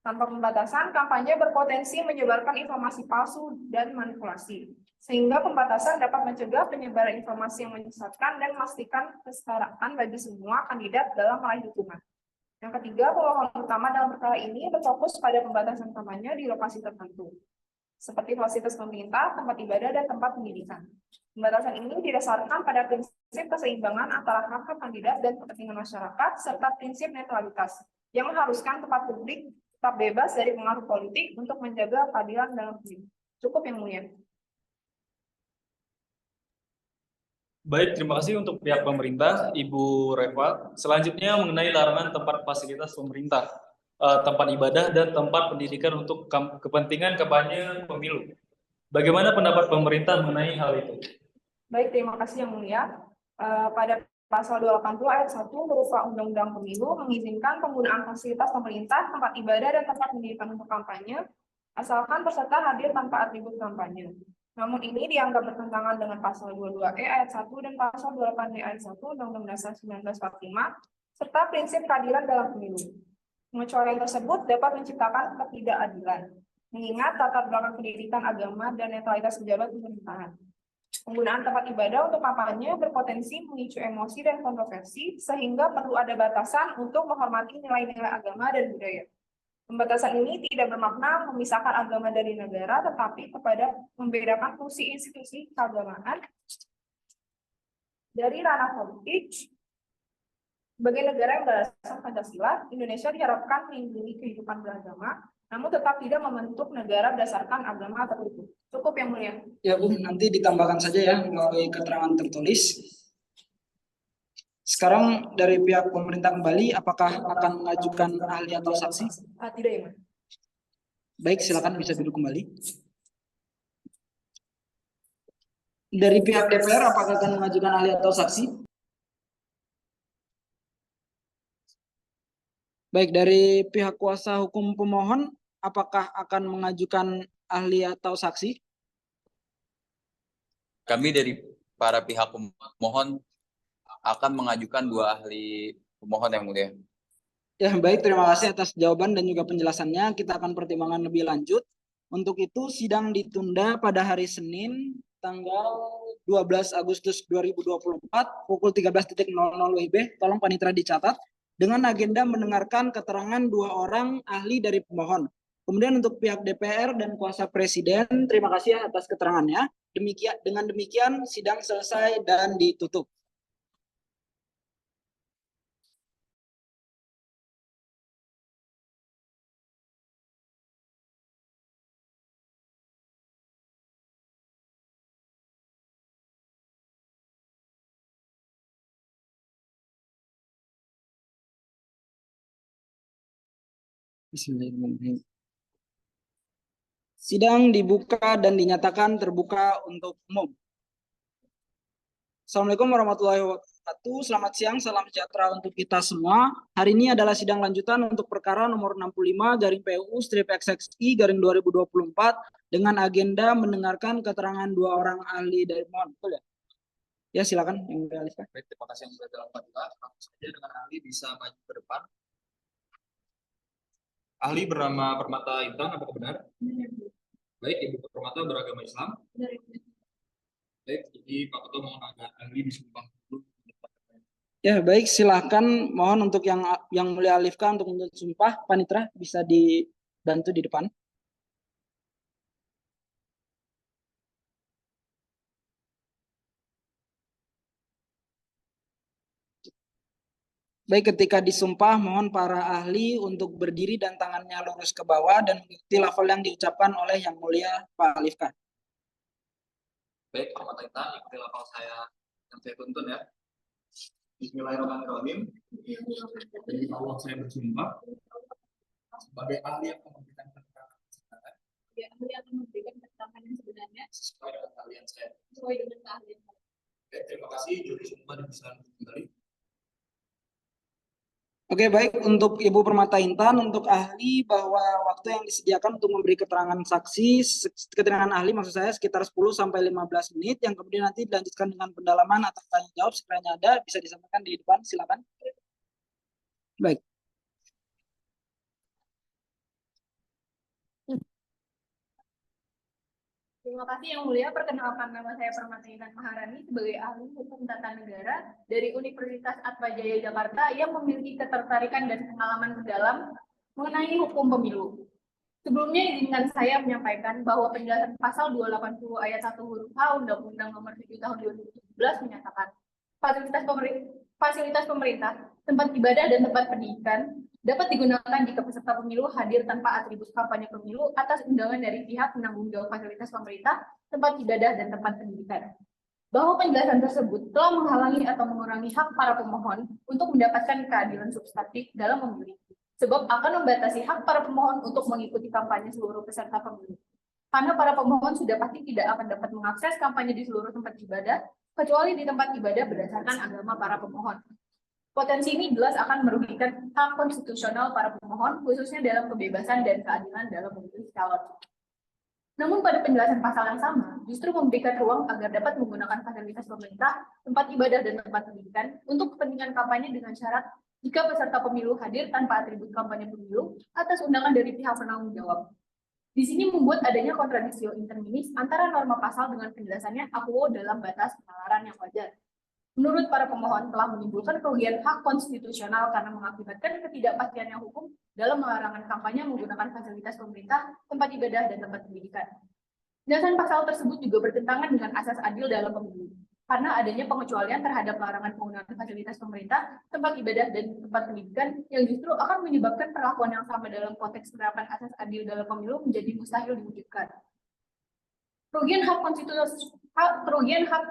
Tanpa pembatasan, kampanye berpotensi menyebarkan informasi palsu dan manipulasi, sehingga pembatasan dapat mencegah penyebaran informasi yang menyesatkan dan memastikan kesetaraan bagi semua kandidat dalam meraih dukungan. Yang ketiga, pemohon utama dalam perkara ini berfokus pada pembatasan kampanye di lokasi tertentu, seperti fasilitas pemerintah, tempat ibadah, dan tempat pendidikan. Pembatasan ini didasarkan pada prinsip keseimbangan antara hak kandidat dan kepentingan masyarakat, serta prinsip netralitas, yang mengharuskan tempat publik tetap bebas dari pengaruh politik untuk menjaga keadilan dalam pemilu. Cukup yang mulia. Baik, terima kasih untuk pihak pemerintah, Ibu Reva. Selanjutnya mengenai larangan tempat fasilitas pemerintah, tempat ibadah, dan tempat pendidikan untuk kepentingan kampanye pemilu. Bagaimana pendapat pemerintah mengenai hal itu? Baik, terima kasih yang mulia. pada pasal 280 ayat 1 berupa Undang-Undang Pemilu mengizinkan penggunaan fasilitas pemerintah, tempat ibadah, dan tempat pendidikan untuk kampanye, asalkan peserta hadir tanpa atribut kampanye. Namun ini dianggap bertentangan dengan pasal 22E ayat 1 dan pasal 28D ayat 1 Undang-Undang Dasar 1945 serta prinsip keadilan dalam pemilu. Pengecualian tersebut dapat menciptakan ketidakadilan, mengingat latar belakang pendidikan agama dan netralitas pejabat pemerintahan. Penggunaan tempat ibadah untuk kampanye berpotensi memicu emosi dan kontroversi, sehingga perlu ada batasan untuk menghormati nilai-nilai agama dan budaya. Pembatasan ini tidak bermakna memisahkan agama dari negara, tetapi kepada membedakan fungsi institusi keagamaan dari ranah politik. Sebagai negara yang berdasarkan Pancasila, Indonesia diharapkan melindungi kehidupan beragama, namun tetap tidak membentuk negara berdasarkan agama atau hukum. Cukup yang mulia. Ya Bu, nanti ditambahkan saja ya melalui keterangan tertulis. Sekarang dari pihak pemerintah kembali, apakah akan mengajukan ahli atau saksi? Tidak ya, Mas. Baik, silakan bisa duduk kembali. Dari pihak DPR, apakah akan mengajukan ahli atau saksi? Baik, dari pihak kuasa hukum pemohon, apakah akan mengajukan ahli atau saksi? Kami dari para pihak pemohon akan mengajukan 2 ahli pemohon yang mulia. Ya, baik, terima kasih atas jawaban dan juga penjelasannya. Kita akan pertimbangkan lebih lanjut. Untuk itu, sidang ditunda pada hari Senin, tanggal 12 Agustus 2024, pukul 13.00 WIB. Tolong panitera dicatat. Dengan agenda mendengarkan keterangan 2 orang ahli dari pemohon. Kemudian untuk pihak DPR dan kuasa presiden, terima kasih atas keterangannya. Dengan demikian, sidang selesai dan ditutup. Bismillahirrahmanirrahim. Sidang dibuka dan dinyatakan terbuka untuk umum. Assalamualaikum warahmatullahi wabarakatuh. Selamat siang, salam sejahtera untuk kita semua. Hari ini adalah sidang lanjutan untuk perkara nomor 65 garing PUU strip XXI garing 2024 dengan agenda mendengarkan keterangan 2 orang ahli dari pemohon. Betul ya? Ya, silakan yang beralihkan. Baik, terima kasih yang sudah dalam Pak. Langsung saja dengan ahli bisa maju ke depan. Ahli bernama Permata Intan, apakah benar? Baik, Ibu Permata beragama Islam. Baik, jadi Pak Ketua mohon agak ahli disumpah dulu. Ya, baik, silakan. Mohon untuk yang mulia Alifka untuk sumpah, panitera bisa dibantu di depan. Baik, ketika disumpah, mohon para ahli untuk berdiri dan tangannya lurus ke bawah dan mengikuti lafal yang diucapkan oleh Yang Mulia Pak Alifka. Baik, Permata Intan, ikuti lafal yang saya tuntun ya. Bismillahirrahmanirrahim. Demi Allah saya bersumpah sebagai ahli yang memberikan keterangan sebenarnya. Ahli akan memberikan keterangan yang sebenarnya Sesuai dengan keahlian saya. sesuai dengan keahlian. Baik, terima kasih. Juri sumpah dipersilakan kembali. Oke, baik, untuk Ibu Permata Intan, untuk ahli bahwa waktu yang disediakan untuk memberi keterangan saksi, keterangan ahli maksud saya sekitar 10-15 menit, yang kemudian nanti dilanjutkan dengan pendalaman atau tanya jawab sekiranya ada, bisa disampaikan di depan, silakan. Baik. Terima kasih Yang Mulia, perkenalkan nama saya Permata Intan Maharani sebagai ahli hukum tata negara dari Universitas Atmajaya Jakarta yang memiliki ketertarikan dan pengalaman mendalam mengenai hukum pemilu. Sebelumnya izinkan saya menyampaikan bahwa penjelasan pasal 280 ayat 1 huruf H Undang-Undang Nomor 7 Tahun 2017 menyatakan fasilitas pemerintah, tempat ibadah dan tempat pendidikan dapat digunakan jika peserta pemilu hadir tanpa atribut kampanye pemilu atas undangan dari pihak penanggung jawab fasilitas pemerintah, tempat ibadah, dan tempat pendidikan. Bahwa penjelasan tersebut telah menghalangi atau mengurangi hak para pemohon untuk mendapatkan keadilan substantif dalam memilih, sebab akan membatasi hak para pemohon untuk mengikuti kampanye seluruh peserta pemilu. Karena para pemohon sudah pasti tidak akan dapat mengakses kampanye di seluruh tempat ibadah, kecuali di tempat ibadah berdasarkan agama para pemohon. Potensi ini jelas akan merugikan hak konstitusional para pemohon, khususnya dalam kebebasan dan keadilan dalam memilih calon. Namun pada penjelasan pasal yang sama, justru memberikan ruang agar dapat menggunakan fasilitas pemerintah, tempat ibadah, dan tempat pendidikan untuk kepentingan kampanye dengan syarat jika peserta pemilu hadir tanpa atribut kampanye pemilu atas undangan dari pihak penanggung jawab. Di sini membuat adanya kontradiksi interminis antara norma pasal dengan penjelasannya akuo dalam batas penalaran yang wajar. Menurut para pemohon telah menimbulkan kerugian hak konstitusional karena mengakibatkan ketidakpastian yang hukum dalam larangan kampanye menggunakan fasilitas pemerintah, tempat ibadah, dan tempat pendidikan. Penjelasan pasal tersebut juga bertentangan dengan asas adil dalam pemilu, karena adanya pengecualian terhadap larangan penggunaan fasilitas pemerintah, tempat ibadah, dan tempat pendidikan yang justru akan menyebabkan perlakuan yang sama dalam konteks penerapan asas adil dalam pemilu menjadi mustahil diwujudkan. Kerugian hak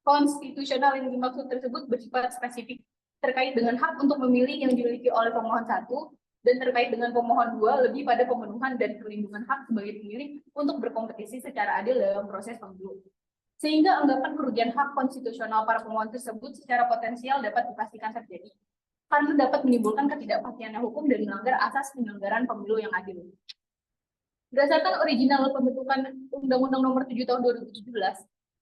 konstitusional yang dimaksud tersebut bersifat spesifik terkait dengan hak untuk memilih yang dimiliki oleh pemohon 1 dan terkait dengan pemohon 2 lebih pada pemenuhan dan perlindungan hak sebagai pemilih untuk berkompetisi secara adil dalam proses pemilu. Sehingga anggapan kerugian hak konstitusional para pemohon tersebut secara potensial dapat dipastikan terjadi, karena dapat menimbulkan ketidakpastian hukum dan melanggar asas penyelenggaraan pemilu yang adil. Berdasarkan original pembentukan Undang-Undang Nomor 7 Tahun 2017,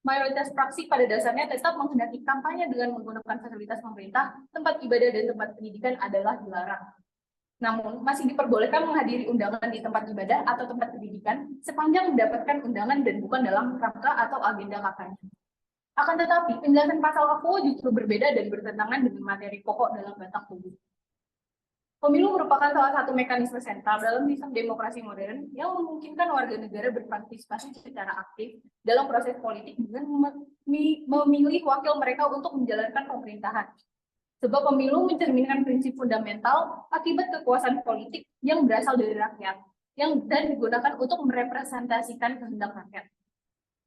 mayoritas fraksi pada dasarnya tetap menghendaki kampanye dengan menggunakan fasilitas pemerintah, tempat ibadah, dan tempat pendidikan adalah dilarang. Namun, masih diperbolehkan menghadiri undangan di tempat ibadah atau tempat pendidikan sepanjang mendapatkan undangan dan bukan dalam rangka atau agenda kampanye. Akan tetapi, penjelasan pasal akuo justru berbeda dan bertentangan dengan materi pokok dalam batang tubuh. Pemilu merupakan salah satu mekanisme sentral dalam sistem demokrasi modern yang memungkinkan warga negara berpartisipasi secara aktif dalam proses politik dengan memilih wakil mereka untuk menjalankan pemerintahan. Sebab pemilu mencerminkan prinsip fundamental akibat kekuasaan politik yang berasal dari rakyat, dan digunakan untuk merepresentasikan kehendak rakyat.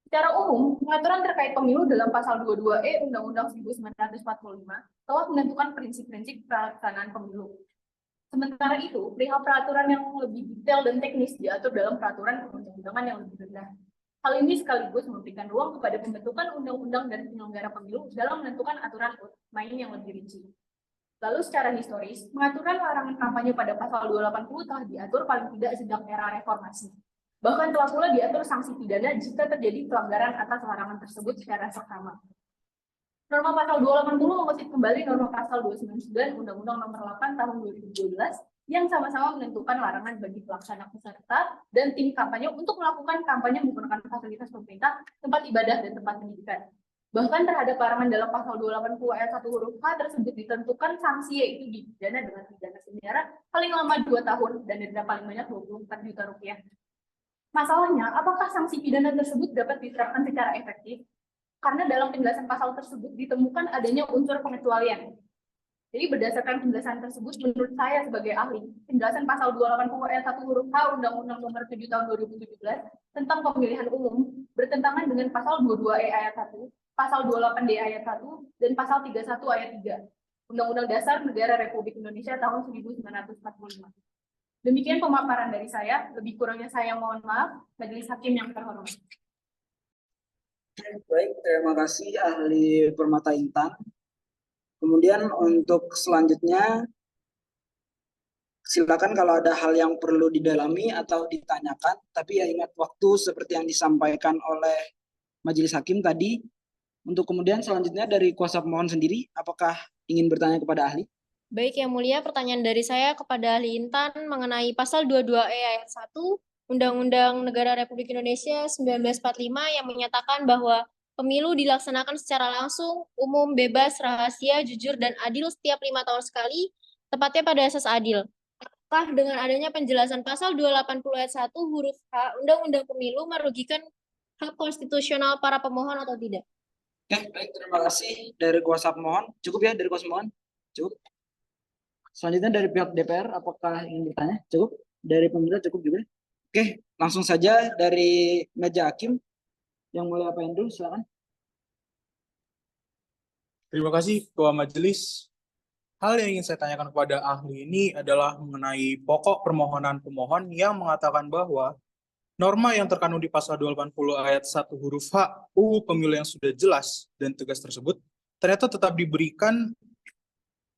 Secara umum, pengaturan terkait pemilu dalam pasal 22E Undang-Undang 1945 telah menentukan prinsip-prinsip pelaksanaan pemilu. Sementara itu, perihal peraturan yang lebih detail dan teknis diatur dalam peraturan perundang-undangan yang lebih rendah. Hal ini sekaligus memberikan ruang kepada pembentukan undang-undang dan penyelenggara pemilu dalam menentukan aturan main yang lebih rinci. Lalu secara historis, pengaturan larangan kampanye pada pasal 280 telah diatur paling tidak sejak era reformasi. Bahkan telah pula diatur sanksi pidana jika terjadi pelanggaran atas larangan tersebut secara seksama. Norma pasal 280 mengutip kembali norma pasal 299 Undang-Undang Nomor 8 Tahun 2012 yang sama-sama menentukan larangan bagi pelaksana peserta dan tim kampanye untuk melakukan kampanye menggunakan fasilitas pemerintah, tempat ibadah, dan tempat pendidikan. Bahkan terhadap larangan dalam pasal 280 ayat 1 huruf H tersebut ditentukan sanksi yaitu dipidana dengan pidana penjara paling lama 2 tahun dan denda paling banyak 24 juta rupiah. Masalahnya, apakah sanksi pidana tersebut dapat diterapkan secara efektif? Karena dalam penjelasan pasal tersebut ditemukan adanya unsur pengecualian. Jadi berdasarkan penjelasan tersebut, menurut saya sebagai ahli, penjelasan pasal 280 ayat 1 huruf H Undang-Undang Nomor 7 Tahun 2017 tentang pemilihan umum bertentangan dengan pasal 22E ayat 1, pasal 28D ayat 1, dan pasal 31 ayat 3 Undang-Undang Dasar Negara Republik Indonesia tahun 1945. Demikian pemaparan dari saya, lebih kurangnya saya mohon maaf, Majelis Hakim yang terhormat. Baik, terima kasih ahli Permata Intan. Kemudian untuk selanjutnya, silakan kalau ada hal yang perlu didalami atau ditanyakan, tapi ya ingat waktu seperti yang disampaikan oleh Majelis Hakim tadi. Untuk kemudian selanjutnya dari kuasa pemohon sendiri, apakah ingin bertanya kepada ahli? Baik, Yang Mulia, pertanyaan dari saya kepada ahli Intan mengenai pasal 22E ayat 1 Undang-Undang Negara Republik Indonesia 1945 yang menyatakan bahwa pemilu dilaksanakan secara langsung, umum, bebas, rahasia, jujur, dan adil setiap 5 tahun sekali, tepatnya pada asas adil. Apakah dengan adanya penjelasan pasal 280 ayat 1 huruf H Undang-Undang Pemilu merugikan hak konstitusional para pemohon atau tidak? Oke, baik, terima kasih dari kuasa pemohon. Cukup ya dari kuasa pemohon? Cukup. Selanjutnya dari pihak DPR, apakah ingin bertanya? Cukup. Dari pemerintah cukup juga. Oke, langsung saja dari meja hakim. Yang Mulia Pak Hendru, silakan. Terima kasih Ketua Majelis. Hal yang ingin saya tanyakan kepada ahli ini adalah mengenai pokok permohonan pemohon yang mengatakan bahwa Norma yang terkandung di pasal 280 ayat 1 huruf H UU Pemilu yang sudah jelas dan tegas tersebut ternyata tetap diberikan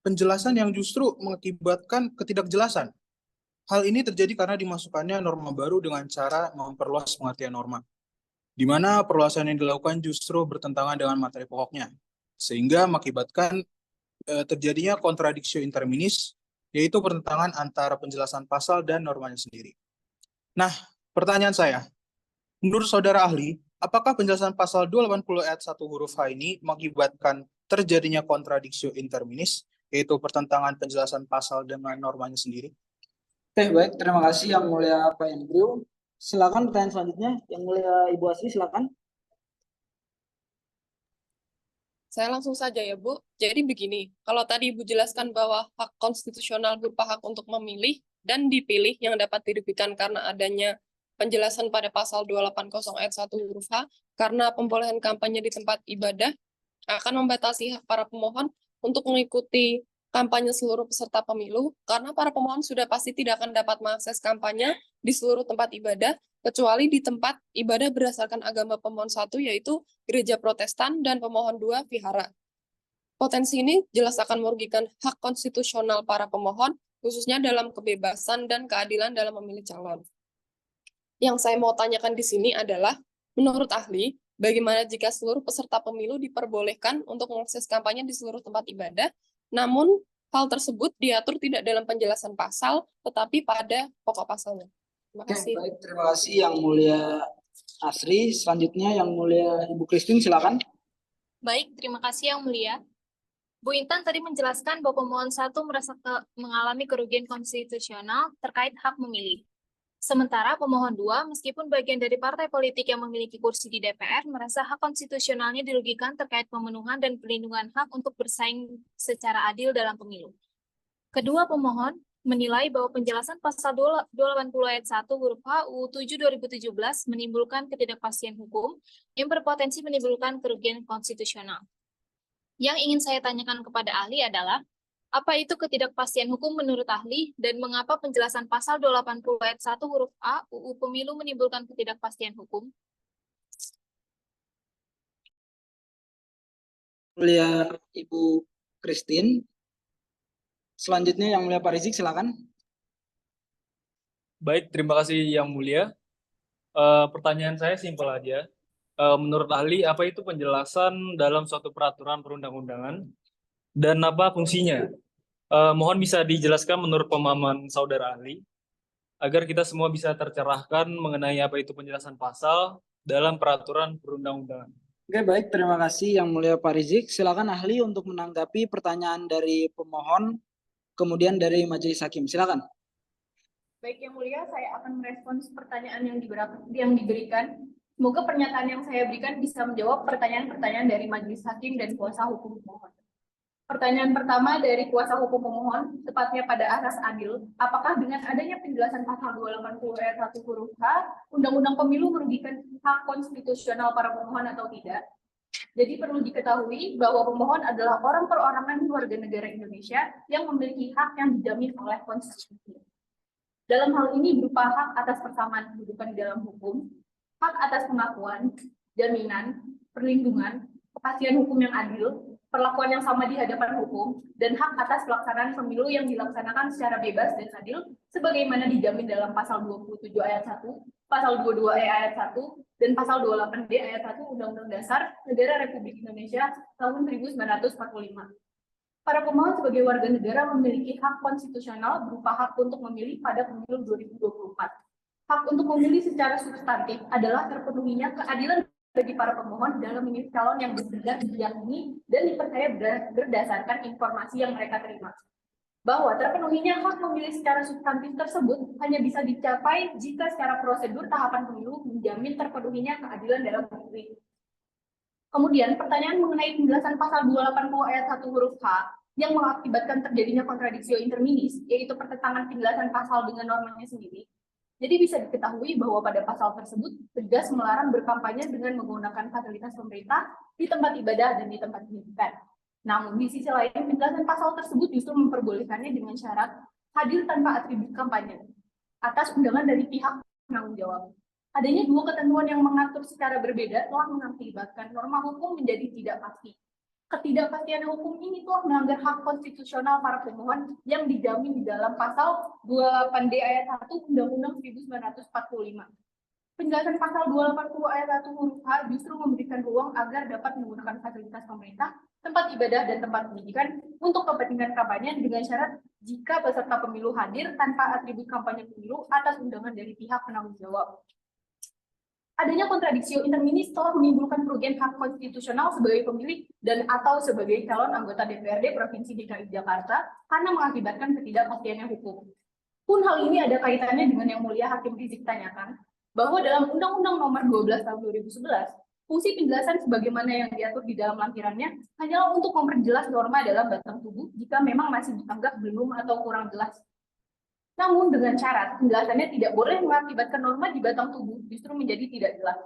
penjelasan yang justru mengakibatkan ketidakjelasan. Hal ini terjadi karena dimasukkannya norma baru dengan cara memperluas pengertian norma, di mana perluasan yang dilakukan justru bertentangan dengan materi pokoknya, sehingga mengakibatkan terjadinya kontradiksi interminis, yaitu pertentangan antara penjelasan pasal dan normanya sendiri. Nah, pertanyaan saya, menurut saudara ahli, apakah penjelasan pasal 280 ayat 1 huruf H ini mengakibatkan terjadinya kontradiksi interminis, yaitu pertentangan penjelasan pasal dengan normanya sendiri? Oke, baik. Terima kasih Yang Mulia Pak Andrew. Silakan pertanyaan selanjutnya. Yang Mulia Ibu Asri, silakan. Saya langsung saja ya, Bu. Jadi begini, kalau tadi Ibu jelaskan bahwa hak konstitusional berupa hak untuk memilih dan dipilih yang dapat dirugikan karena adanya penjelasan pada pasal 280 ayat 1 huruf H, karena pembolehan kampanye di tempat ibadah akan membatasi hak para pemohon untuk mengikuti kampanye seluruh peserta pemilu, karena para pemohon sudah pasti tidak akan dapat mengakses kampanye di seluruh tempat ibadah, kecuali di tempat ibadah berdasarkan agama pemohon 1, yaitu gereja Protestan, dan pemohon 2, vihara. Potensi ini jelas akan merugikan hak konstitusional para pemohon, khususnya dalam kebebasan dan keadilan dalam memilih calon. Yang saya mau tanyakan di sini adalah, menurut ahli, bagaimana jika seluruh peserta pemilu diperbolehkan untuk mengakses kampanye di seluruh tempat ibadah, namun hal tersebut diatur tidak dalam penjelasan pasal, tetapi pada pokok pasalnya. Terima Oke, kasih. baik. Terima kasih Yang Mulia Asri. Selanjutnya Yang Mulia Ibu Christine, silakan. Baik, terima kasih Yang Mulia. Bu Intan tadi menjelaskan bahwa pemohon 1 merasa mengalami kerugian konstitusional terkait hak memilih. Sementara pemohon 2, meskipun bagian dari partai politik yang memiliki kursi di DPR, merasa hak konstitusionalnya dirugikan terkait pemenuhan dan perlindungan hak untuk bersaing secara adil dalam pemilu. Kedua pemohon menilai bahwa penjelasan pasal 280 ayat 1 huruf H UU 7 2017 menimbulkan ketidakpastian hukum yang berpotensi menimbulkan kerugian konstitusional. Yang ingin saya tanyakan kepada ahli adalah, apa itu ketidakpastian hukum menurut ahli, dan mengapa penjelasan pasal 280 ayat 1 huruf A UU Pemilu menimbulkan ketidakpastian hukum? Mulia Ibu Christine. Selanjutnya Yang Mulia Pak Rizik, silakan. Baik, terima kasih Yang Mulia. Pertanyaan saya simpel aja. Menurut ahli, apa itu penjelasan dalam suatu peraturan perundang-undangan dan apa fungsinya? Mohon bisa dijelaskan menurut pemahaman saudara ahli, agar kita semua bisa tercerahkan mengenai apa itu penjelasan pasal dalam peraturan perundang-undangan. Oke, baik. Terima kasih Yang Mulia Pak Rizik. Silakan ahli untuk menanggapi pertanyaan dari pemohon, kemudian dari majelis hakim. Silakan. Baik Yang Mulia, saya akan merespons pertanyaan yang diberikan. Semoga pernyataan yang saya berikan bisa menjawab pertanyaan-pertanyaan dari majelis hakim dan kuasa hukum pemohon. Pertanyaan pertama dari kuasa hukum pemohon, tepatnya pada asas adil, apakah dengan adanya penjelasan pasal 280 ayat 1 huruf H, Undang-Undang Pemilu merugikan hak konstitusional para pemohon atau tidak? Jadi perlu diketahui bahwa pemohon adalah orang perorangan warga negara Indonesia yang memiliki hak yang dijamin oleh konstitusi. Dalam hal ini berupa hak atas persamaan kedudukan di dalam hukum, hak atas pengakuan, jaminan, perlindungan, kepastian hukum yang adil, perlakuan yang sama di hadapan hukum, dan hak atas pelaksanaan pemilu yang dilaksanakan secara bebas dan adil, sebagaimana dijamin dalam pasal 27 ayat 1, pasal 22E ayat 1, dan pasal 28D ayat 1 Undang-Undang Dasar Negara Republik Indonesia tahun 1945. Para pemohon sebagai warga negara memiliki hak konstitusional berupa hak untuk memilih pada pemilu 2024. Hak untuk memilih secara substantif adalah terpenuhinya keadilan bagi para pemohon dalam memilih calon yang benar, diyakini, dan dipercaya berdasarkan informasi yang mereka terima. Bahwa terpenuhinya hak memilih secara substantif tersebut hanya bisa dicapai jika secara prosedur tahapan pemilu menjamin terpenuhinya keadilan dalam memilih. Kemudian, pertanyaan mengenai penjelasan pasal 280 ayat 1 huruf H yang mengakibatkan terjadinya kontradiksi interminis, yaitu pertentangan penjelasan pasal dengan normanya sendiri. Jadi bisa diketahui bahwa pada pasal tersebut tegas melarang berkampanye dengan menggunakan fasilitas pemerintah di tempat ibadah dan di tempat pendidikan. Namun di sisi lain, penjelasan pasal tersebut justru memperbolehkannya dengan syarat hadir tanpa atribut kampanye atas undangan dari pihak penanggung jawab. Adanya dua ketentuan yang mengatur secara berbeda telah mengakibatkan norma hukum menjadi tidak pasti. Ketidakpastian hukum ini telah melanggar hak konstitusional para pemohon yang dijamin di dalam pasal 28D ayat 1 Undang-Undang 1945. Penjelasan pasal 280 ayat 1 huruf H justru memberikan ruang agar dapat menggunakan fasilitas pemerintah, tempat ibadah, dan tempat pendidikan untuk kepentingan kampanye dengan syarat jika peserta pemilu hadir tanpa atribut kampanye pemilu atas undangan dari pihak penanggung jawab. Adanya kontradiksi interminis telah menimbulkan kerugian hak konstitusional sebagai pemilih dan atau sebagai calon anggota DPRD Provinsi DKI Jakarta karena mengakibatkan ketidakpastian hukum. Pun hal ini ada kaitannya dengan yang mulia Hakim Rizik tanyakan, bahwa dalam Undang-Undang Nomor 12 Tahun 2011, fungsi penjelasan sebagaimana yang diatur di dalam lampirannya hanyalah untuk memperjelas norma dalam batang tubuh jika memang masih dianggap belum atau kurang jelas. Namun dengan syarat penjelasannya tidak boleh mengakibatkan norma di batang tubuh justru menjadi tidak jelas.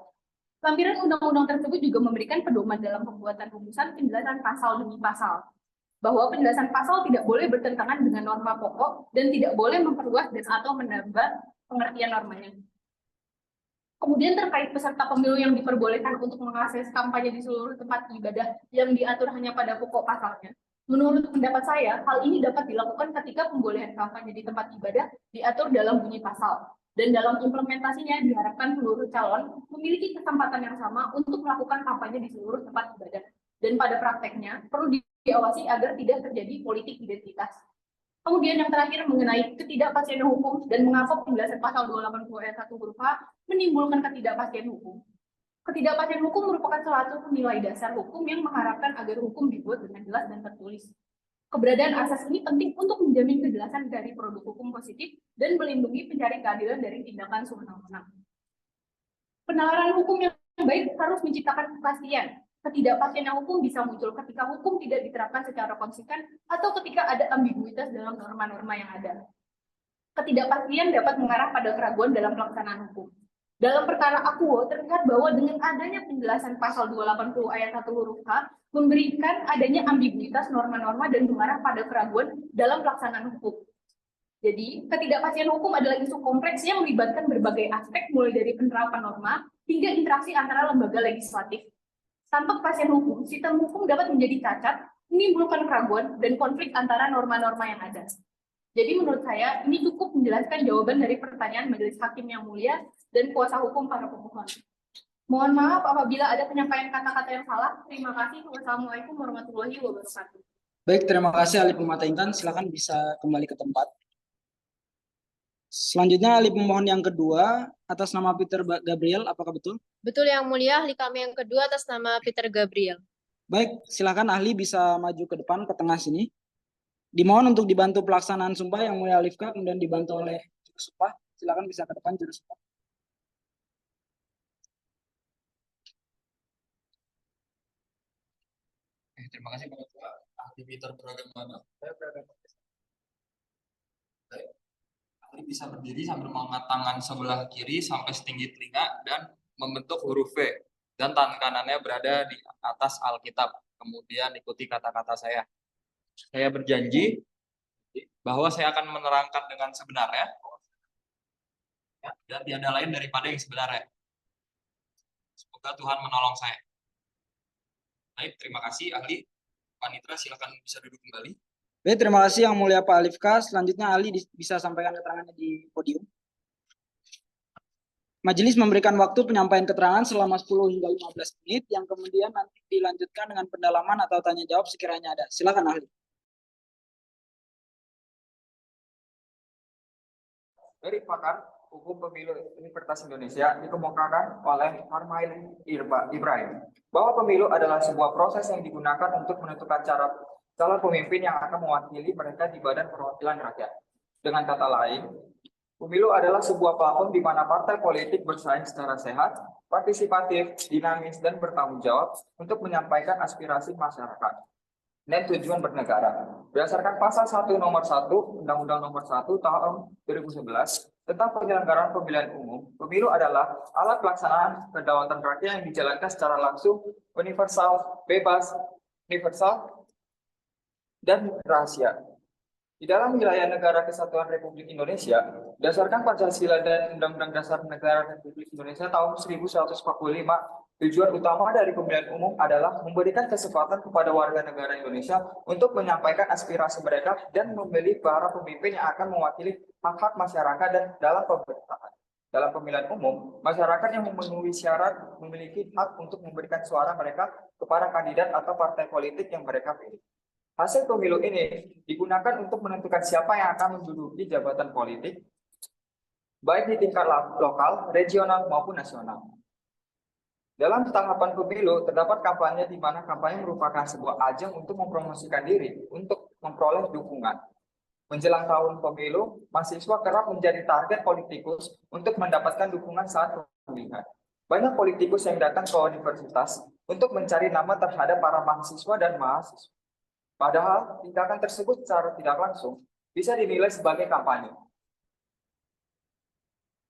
Lampiran undang-undang tersebut juga memberikan pedoman dalam pembuatan rumusan penjelasan pasal demi pasal, bahwa penjelasan pasal tidak boleh bertentangan dengan norma pokok dan tidak boleh memperluas dan atau menambah pengertian normanya. Kemudian terkait peserta pemilu yang diperbolehkan untuk mengakses kampanye di seluruh tempat ibadah yang diatur hanya pada pokok pasalnya. Menurut pendapat saya, hal ini dapat dilakukan ketika pembolehan kampanye di tempat ibadah diatur dalam bunyi pasal. Dan dalam implementasinya diharapkan seluruh calon memiliki kesempatan yang sama untuk melakukan kampanye di seluruh tempat ibadah. Dan pada prakteknya, perlu diawasi agar tidak terjadi politik identitas. Kemudian yang terakhir mengenai ketidakpastian hukum dan mengapa penjelasan pasal 280 ayat 1 huruf H menimbulkan ketidakpastian hukum. Ketidakpastian hukum merupakan salah satu nilai dasar hukum yang mengharapkan agar hukum dibuat dengan jelas dan tertulis. Keberadaan asas ini penting untuk menjamin kejelasan dari produk hukum positif dan melindungi pencari keadilan dari tindakan sewenang-wenang. Penalaran hukum yang baik harus menciptakan kepastian. Ketidakpastian hukum bisa muncul ketika hukum tidak diterapkan secara konsisten atau ketika ada ambiguitas dalam norma-norma yang ada. Ketidakpastian dapat mengarah pada keraguan dalam pelaksanaan hukum. Dalam perkara Akuo, terlihat bahwa dengan adanya penjelasan pasal 280 ayat 1 huruf H, memberikan adanya ambiguitas norma-norma dan mengarah pada keraguan dalam pelaksanaan hukum. Jadi, ketidakpastian hukum adalah isu kompleks yang melibatkan berbagai aspek, mulai dari penerapan norma hingga interaksi antara lembaga legislatif. Tanpa kepastian hukum, sistem hukum dapat menjadi cacat, menimbulkan keraguan, dan konflik antara norma-norma yang ada. Jadi menurut saya, ini cukup menjelaskan jawaban dari pertanyaan Majelis Hakim yang mulia dan kuasa hukum para pemohon. Mohon maaf apabila ada penyampaian kata-kata yang salah. Terima kasih. Wassalamualaikum warahmatullahi wabarakatuh. Baik, terima kasih ahli pemohon Intan. Silakan bisa kembali ke tempat. Selanjutnya ahli pemohon yang kedua atas nama Peter Gabriel, apakah betul? Betul yang mulia, ahli kami yang kedua atas nama Peter Gabriel. Baik, silakan ahli bisa maju ke depan ke tengah sini. Dimohon untuk dibantu pelaksanaan sumpah yang mulia Alifka, kemudian dibantu oleh juru sumpah. Silakan bisa ke depan juru sumpah. Terima kasih Bapak Ahli Peter Beragama. Baik. Ahli bisa berdiri sambil mengangkat tangan sebelah kiri sampai setinggi telinga dan membentuk huruf V. Dan tangan kanannya berada di atas Alkitab. Kemudian ikuti kata-kata saya. Saya berjanji bahwa saya akan menerangkan dengan sebenarnya dan tiada lain daripada yang sebenarnya. Semoga Tuhan menolong saya. Baik, terima kasih ahli. Panitra silakan bisa duduk kembali. Baik, terima kasih yang mulia Pak Alifka. Selanjutnya ahli bisa sampaikan keterangannya di podium. Majelis memberikan waktu penyampaian keterangan selama 10 hingga 15 menit yang kemudian nanti dilanjutkan dengan pendalaman atau tanya jawab sekiranya ada. Silakan ahli. Dari pakar Hukum Pemilu Universitas Indonesia dikemukakan oleh Harmail Ibrahim bahwa pemilu adalah sebuah proses yang digunakan untuk menentukan calon pemimpin yang akan mewakili mereka di Badan Perwakilan Rakyat. Dengan kata lain, pemilu adalah sebuah platform di mana partai politik bersaing secara sehat, partisipatif, dinamis, dan bertanggung jawab untuk menyampaikan aspirasi masyarakat dan tujuan bernegara. Berdasarkan pasal 1 nomor 1 Undang-Undang nomor 1 tahun 2011 tentang penyelenggaraan pemilihan umum, pemilu adalah alat pelaksanaan kedaulatan rakyat yang dijalankan secara langsung, universal, bebas, dan rahasia. Di dalam wilayah negara Kesatuan Republik Indonesia, berdasarkan Pancasila dan Undang-Undang Dasar Negara Republik Indonesia tahun 1145, tujuan utama dari pemilihan umum adalah memberikan kesempatan kepada warga negara Indonesia untuk menyampaikan aspirasi mereka dan memilih para pemimpin yang akan mewakili hak-hak masyarakat dan dalam pemerintahan. Dalam pemilihan umum, masyarakat yang memenuhi syarat memiliki hak untuk memberikan suara mereka kepada kandidat atau partai politik yang mereka pilih. Hasil pemilu ini digunakan untuk menentukan siapa yang akan menduduki jabatan politik, baik di tingkat lokal, regional, maupun nasional. Dalam tahapan pemilu, terdapat kampanye di mana kampanye merupakan sebuah ajang untuk mempromosikan diri, untuk memperoleh dukungan. Menjelang tahun pemilu, mahasiswa kerap menjadi target politikus untuk mendapatkan dukungan saat pemilihan. Banyak politikus yang datang ke universitas untuk mencari nama terhadap para mahasiswa dan mahasiswa. Padahal, tindakan tersebut secara tidak langsung bisa dinilai sebagai kampanye.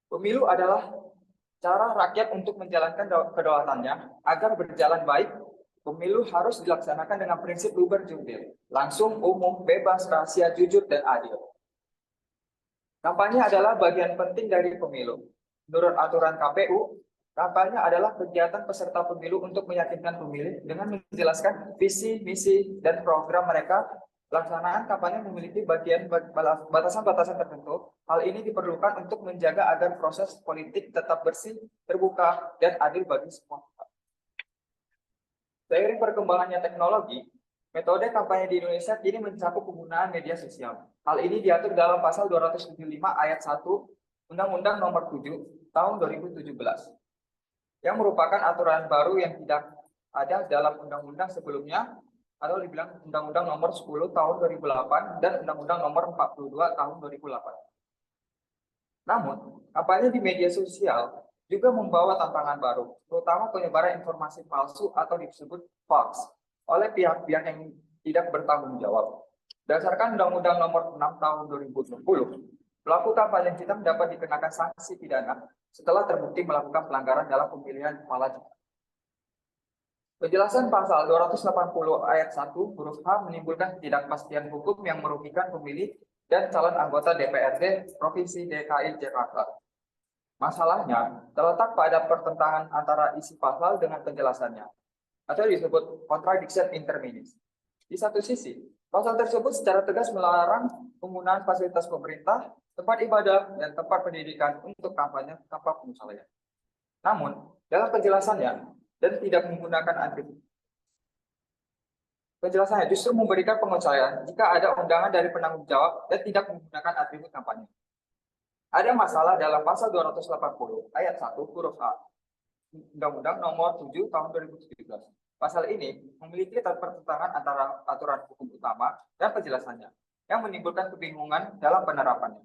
Pemilu adalah cara rakyat untuk menjalankan kedaulatannya agar berjalan baik. Pemilu harus dilaksanakan dengan prinsip luber jurdil, langsung, umum, bebas, rahasia, jujur, dan adil. Kampanye adalah bagian penting dari pemilu. Menurut aturan KPU, kampanye adalah kegiatan peserta pemilu untuk meyakinkan pemilih dengan menjelaskan visi, misi, dan program mereka. Pelaksanaan kampanye memiliki batasan-batasan tertentu. Hal ini diperlukan untuk menjaga agar proses politik tetap bersih, terbuka, dan adil bagi semua pihak. Seiring perkembangannya teknologi, metode kampanye di Indonesia kini mencakup penggunaan media sosial. Hal ini diatur dalam pasal 275 ayat 1 Undang-Undang Nomor 7 Tahun 2017. Yang merupakan aturan baru yang tidak ada dalam undang-undang sebelumnya atau dibilang Undang-Undang Nomor 10 Tahun 2008 dan Undang-Undang Nomor 42 Tahun 2008. Namun, kampanye di media sosial juga membawa tantangan baru, terutama penyebaran informasi palsu atau disebut hoax oleh pihak-pihak yang tidak bertanggung jawab. Berdasarkan Undang-Undang Nomor 6 Tahun 2020, pelaku kampanye hitam dapat dikenakan sanksi pidana setelah terbukti melakukan pelanggaran dalam pemilihan kepala daerah. Penjelasan pasal 280 ayat 1 huruf H menimbulkan ketidakpastian hukum yang merugikan pemilih dan calon anggota DPRD Provinsi DKI Jakarta. Masalahnya terletak pada pertentangan antara isi pasal dengan penjelasannya, atau disebut contradiction inter minutes. Di satu sisi, pasal tersebut secara tegas melarang penggunaan fasilitas pemerintah, tempat ibadah, dan tempat pendidikan untuk kampanye tanpa pengusahaan. Namun, dalam penjelasannya, dan tidak menggunakan atribut. Penjelasannya justru memberikan pengecualian jika ada undangan dari penanggung jawab dan tidak menggunakan atribut kampanye. Ada masalah dalam pasal 280 ayat 1 huruf A Undang-Undang Nomor 7 Tahun 2017. Pasal ini memiliki pertentangan antara aturan hukum utama dan penjelasannya yang menimbulkan kebingungan dalam penerapannya.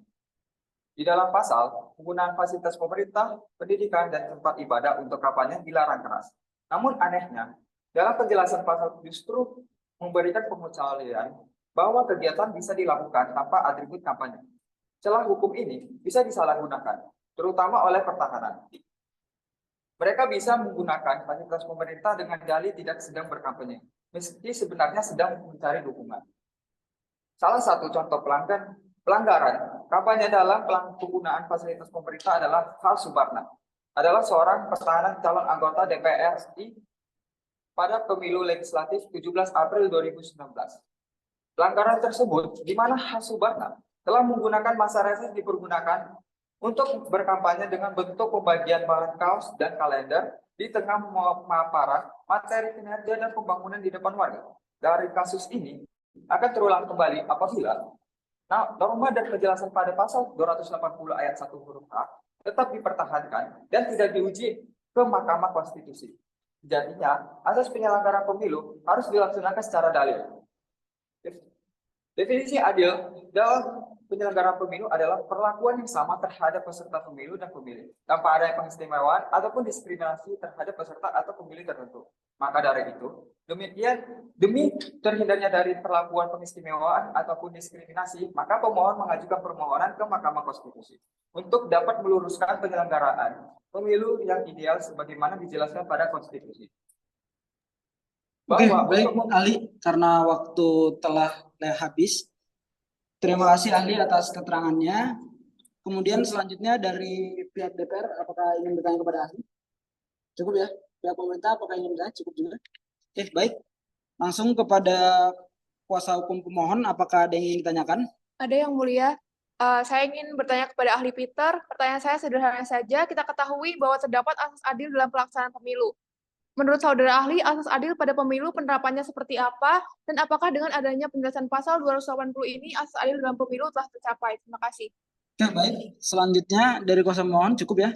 Di dalam pasal, penggunaan fasilitas pemerintah, pendidikan, dan tempat ibadah untuk kampanye dilarang keras. Namun anehnya, dalam penjelasan pasal justru memberikan pengecualian bahwa kegiatan bisa dilakukan tanpa atribut kampanye. Celah hukum ini bisa disalahgunakan, terutama oleh pertahanan. Mereka bisa menggunakan fasilitas pemerintah dengan dalih tidak sedang berkampanye, meski sebenarnya sedang mencari dukungan. Salah satu contoh pelanggaran kampanye dalam penggunaan fasilitas pemerintah adalah H. Subarna, adalah seorang pertahanan calon anggota DPR RI pada pemilu legislatif 17 April 2019. Pelanggaran tersebut di mana H. Subarna telah menggunakan masa reses dipergunakan untuk berkampanye dengan bentuk pembagian bahan kaos dan kalender di tengah pemaparan materi kinerja dan pembangunan di depan warga. Dari kasus ini akan terulang kembali apabila norma dan penjelasan pada pasal 280 ayat 1 huruf A tetap dipertahankan dan tidak diuji ke Mahkamah Konstitusi. Jadinya, asas penyelenggaraan pemilu harus dilaksanakan secara dalil. Definisi adil dalam penyelenggaraan pemilu adalah perlakuan yang sama terhadap peserta pemilu dan pemilih, tanpa adanya pengistimewaan ataupun diskriminasi terhadap peserta atau pemilih tertentu. Maka dari itu, demi terhindarnya dari perlakuan pengistimewaan ataupun diskriminasi, maka pemohon mengajukan permohonan ke Mahkamah Konstitusi untuk dapat meluruskan penyelenggaraan pemilu yang ideal sebagaimana dijelaskan pada konstitusi. Oke, baik Ali, karena waktu telah habis, Terima kasih ahli atas keterangannya. Kemudian selanjutnya dari pihak DPR, apakah ingin bertanya kepada ahli? Cukup ya? Pihak pemerintah apakah ingin bertanya? Cukup juga. Oke, baik. Langsung kepada kuasa hukum pemohon, apakah ada yang ingin ditanyakan? Ada yang mulia. Saya ingin bertanya kepada ahli Peter. Pertanyaan saya sederhana saja. Kita ketahui bahwa terdapat asas adil dalam pelaksanaan pemilu. Menurut saudara ahli, asas adil pada pemilu penerapannya seperti apa? Dan apakah dengan adanya penjelasan pasal 280 ini, asas adil dalam pemilu telah tercapai? Terima kasih. Oke, baik. Selanjutnya dari kuasa pemohon, cukup ya?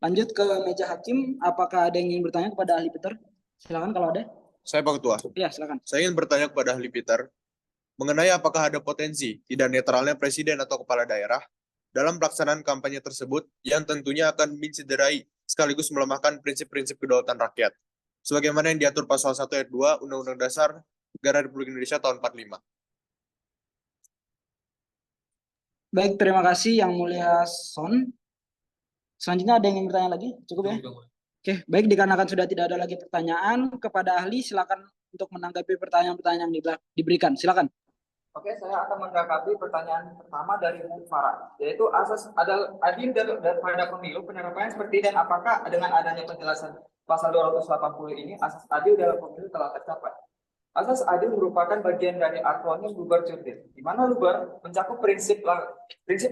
Lanjut ke meja hakim. Apakah ada yang ingin bertanya kepada ahli Peter? Silakan kalau ada. Saya Pak Ketua. Ya, silakan. Saya ingin bertanya kepada ahli Peter mengenai apakah ada potensi tidak netralnya presiden atau kepala daerah dalam pelaksanaan kampanye tersebut yang tentunya akan mencederai sekaligus melemahkan prinsip-prinsip kedaulatan rakyat sebagaimana yang diatur pasal 1 ayat 2 Undang-Undang Dasar Negara Republik Indonesia tahun 45. Baik, terima kasih Yang Mulia Son. Selanjutnya ada yang ingin bertanya lagi? Cukup ya? Oke, baik, dikarenakan sudah tidak ada lagi pertanyaan kepada ahli, silakan untuk menanggapi pertanyaan-pertanyaan yang diberikan. Silakan. Oke, saya akan menanggapi pertanyaan pertama dari Bu Farah, yaitu asas adil pada pemilu penerapannya seperti dan apakah dengan adanya penjelasan pasal 280 ini asas adil dalam pemilu telah tercapai. Asas adil merupakan bagian dari akronim lubar jurdil, di mana lubar mencakup prinsip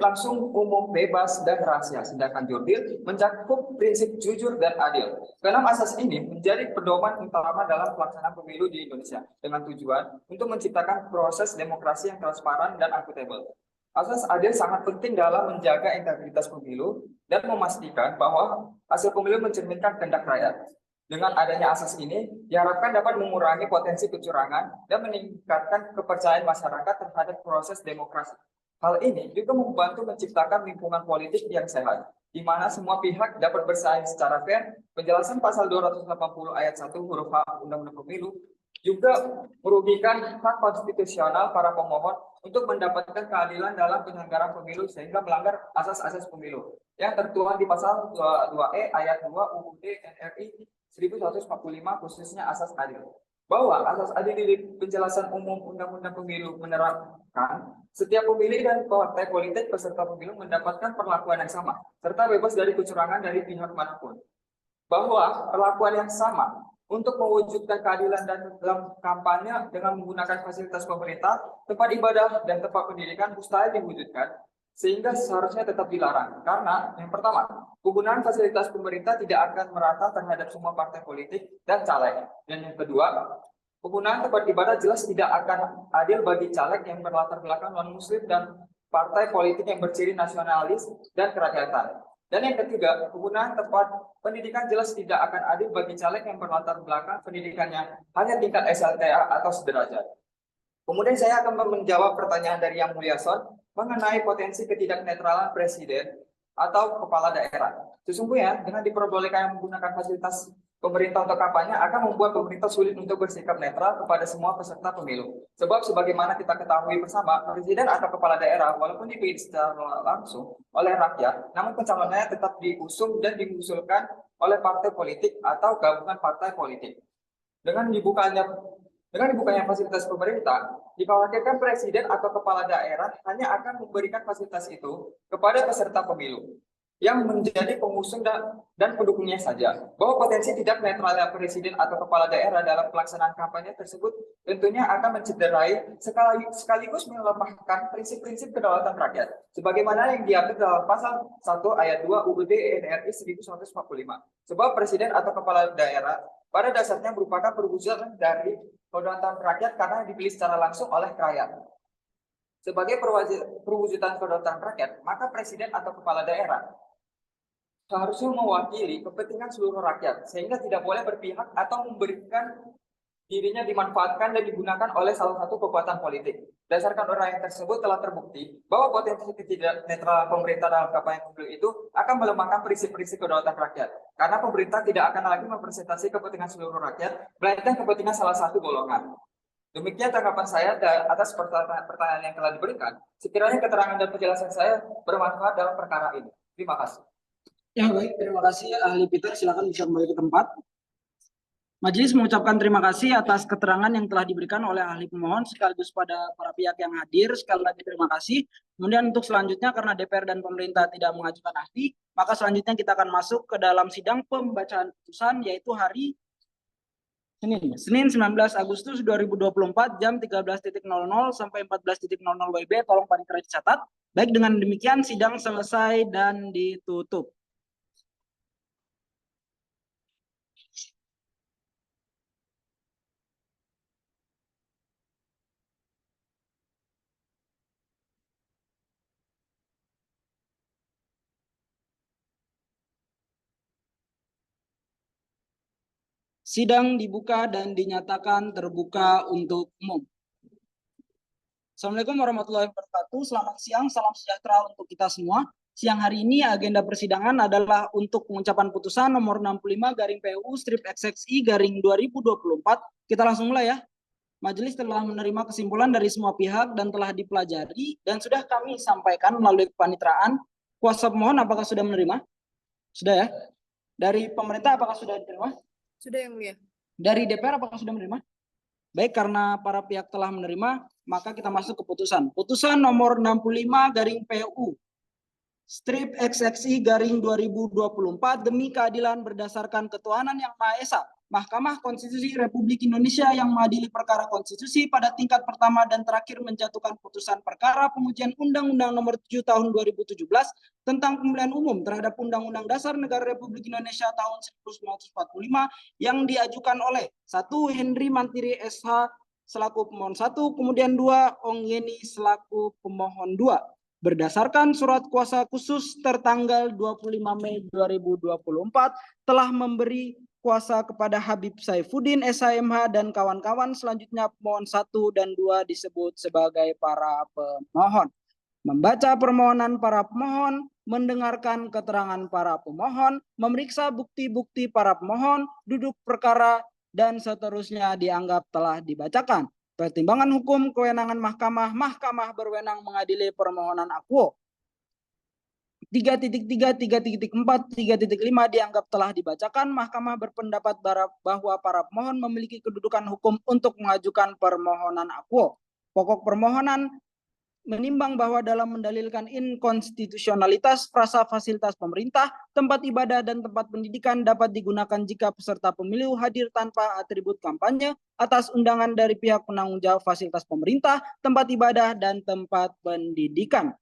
langsung, umum, bebas, dan rahasia, sedangkan jurdil mencakup prinsip jujur dan adil. Keenam asas ini menjadi pedoman utama dalam pelaksanaan pemilu di Indonesia dengan tujuan untuk menciptakan proses demokrasi yang transparan dan akuntabel. Asas adil sangat penting dalam menjaga integritas pemilu dan memastikan bahwa hasil pemilu mencerminkan kehendak rakyat. Dengan adanya asas ini, diharapkan dapat mengurangi potensi kecurangan dan meningkatkan kepercayaan masyarakat terhadap proses demokrasi. Hal ini juga membantu menciptakan lingkungan politik yang sehat, di mana semua pihak dapat bersaing secara fair. Penjelasan pasal 280 ayat 1 huruf H Undang-Undang Pemilu juga merugikan hak konstitusional para pemohon untuk mendapatkan keadilan dalam penyelenggaraan pemilu sehingga melanggar asas-asas pemilu yang tertuang di pasal 22E ayat 2 UUD NRI 1145 khususnya asas adil. Bahwa asas adil di penjelasan umum Undang-Undang Pemilu menerapkan setiap pemilih dan partai politik peserta pemilu mendapatkan perlakuan yang sama serta bebas dari kecurangan dari pihak manapun. Bahwa perlakuan yang sama untuk mewujudkan keadilan dan dalam kampanye dengan menggunakan fasilitas pemerintah, tempat ibadah, dan tempat pendidikan mustahil diwujudkan, sehingga seharusnya tetap dilarang. Karena yang pertama, penggunaan fasilitas pemerintah tidak akan merata terhadap semua partai politik dan caleg. Dan yang kedua, penggunaan tempat ibadah jelas tidak akan adil bagi caleg yang berlatar belakang non-muslim dan partai politik yang berciri nasionalis dan kerakyatan. Dan yang ketiga, penggunaan tempat pendidikan jelas tidak akan adil bagi caleg yang berlatar belakang pendidikannya hanya tingkat SLTA atau sederajat. Kemudian saya akan menjawab pertanyaan dari Yang Mulia Son mengenai potensi ketidaknetralan presiden atau kepala daerah. Sesungguhnya dengan diperbolehkan menggunakan fasilitas pemerintah untuk kampanye akan membuat pemerintah sulit untuk bersikap netral kepada semua peserta pemilu. Sebab sebagaimana kita ketahui bersama, presiden atau kepala daerah walaupun dipilih secara langsung oleh rakyat, namun pencalonannya tetap diusung dan diusulkan oleh partai politik atau gabungan partai politik. Dengan dibukanya fasilitas pemerintah, dikhawatirkan presiden atau kepala daerah hanya akan memberikan fasilitas itu kepada peserta pemilu yang menjadi pengusung dan pendukungnya saja. Bahwa potensi tidak netralnya presiden atau kepala daerah dalam pelaksanaan kampanye tersebut tentunya akan mencederai sekaligus melemahkan prinsip-prinsip kedaulatan rakyat sebagaimana yang diatur dalam pasal 1 ayat 2 UUD NRI 1145. Sebab presiden atau kepala daerah pada dasarnya merupakan perwujudan dari kedaulatan rakyat karena dipilih secara langsung oleh rakyat. Sebagai perwujudan kedaulatan rakyat, maka presiden atau kepala daerah seharusnya mewakili kepentingan seluruh rakyat, sehingga tidak boleh berpihak atau memberikan dirinya dimanfaatkan dan digunakan oleh salah satu kekuatan politik. Berdasarkan uraian tersebut telah terbukti bahwa potensi ketidaknetralan pemerintah dalam kampanye pemilu itu akan melemahkan prinsip-prinsip kedaulatan rakyat. Karena pemerintah tidak akan lagi mempresentasi kepentingan seluruh rakyat, melainkan kepentingan salah satu golongan. Demikian tanggapan saya atas pertanyaan yang telah diberikan. Sekiranya keterangan dan penjelasan saya bermanfaat dalam perkara ini. Terima kasih. Ya baik, terima kasih ahli Peter. Silakan bisa kembali ke tempat. Majelis mengucapkan terima kasih atas keterangan yang telah diberikan oleh ahli pemohon sekaligus pada para pihak yang hadir. Sekali lagi terima kasih. Kemudian untuk selanjutnya karena DPR dan pemerintah tidak mengajukan ahli, maka selanjutnya kita akan masuk ke dalam sidang pembacaan putusan yaitu hari Senin 19 Agustus 2024 jam 13.00 sampai 14.00 WIB. Tolong panitia dicatat. Baik, dengan demikian sidang selesai dan ditutup. Sidang dibuka dan dinyatakan terbuka untuk umum. Assalamualaikum warahmatullahi wabarakatuh. Selamat siang, salam sejahtera untuk kita semua. Siang hari ini agenda persidangan adalah untuk pengucapan putusan nomor 65/PU/XXI/2024. Kita langsung mulai ya. Majelis telah menerima kesimpulan dari semua pihak dan telah dipelajari dan sudah kami sampaikan melalui kepanitraan. Kuasa pemohon apakah sudah menerima? Sudah ya. Dari pemerintah apakah sudah diterima? Sudah yang mulia. Dari DPR apakah sudah menerima? Baik, karena para pihak telah menerima, maka kita masuk ke putusan. Putusan nomor 65/PU strip XXI/2024 demi keadilan berdasarkan ketuhanan yang Maha Esa. Mahkamah Konstitusi Republik Indonesia yang mengadili perkara konstitusi pada tingkat pertama dan terakhir menjatuhkan putusan perkara pengujian Undang-Undang Nomor 7 Tahun 2017 tentang pemilihan umum terhadap Undang-Undang Dasar Negara Republik Indonesia tahun 1945 yang diajukan oleh 1. Henry Mantiri SH selaku pemohon 1, kemudian 2. Ong Yeni selaku pemohon 2. Berdasarkan surat kuasa khusus tertanggal 25 Mei 2024 telah memberi kuasa kepada Habib Saifuddin SHMH dan kawan-kawan. Selanjutnya pemohon 1 dan 2 disebut sebagai para pemohon. Membaca permohonan para pemohon, mendengarkan keterangan para pemohon, memeriksa bukti-bukti para pemohon, duduk perkara, dan seterusnya dianggap telah dibacakan. Pertimbangan hukum kewenangan mahkamah berwenang mengadili permohonan akuo. 3.3, 3.4, 3.5 dianggap telah dibacakan. Mahkamah berpendapat bahwa para pemohon memiliki kedudukan hukum untuk mengajukan permohonan akuo. Pokok permohonan menimbang bahwa dalam mendalilkan inkonstitusionalitas frasa fasilitas pemerintah, tempat ibadah dan tempat pendidikan dapat digunakan jika peserta pemilu hadir tanpa atribut kampanye atas undangan dari pihak penanggung jawab fasilitas pemerintah, tempat ibadah, dan tempat pendidikan.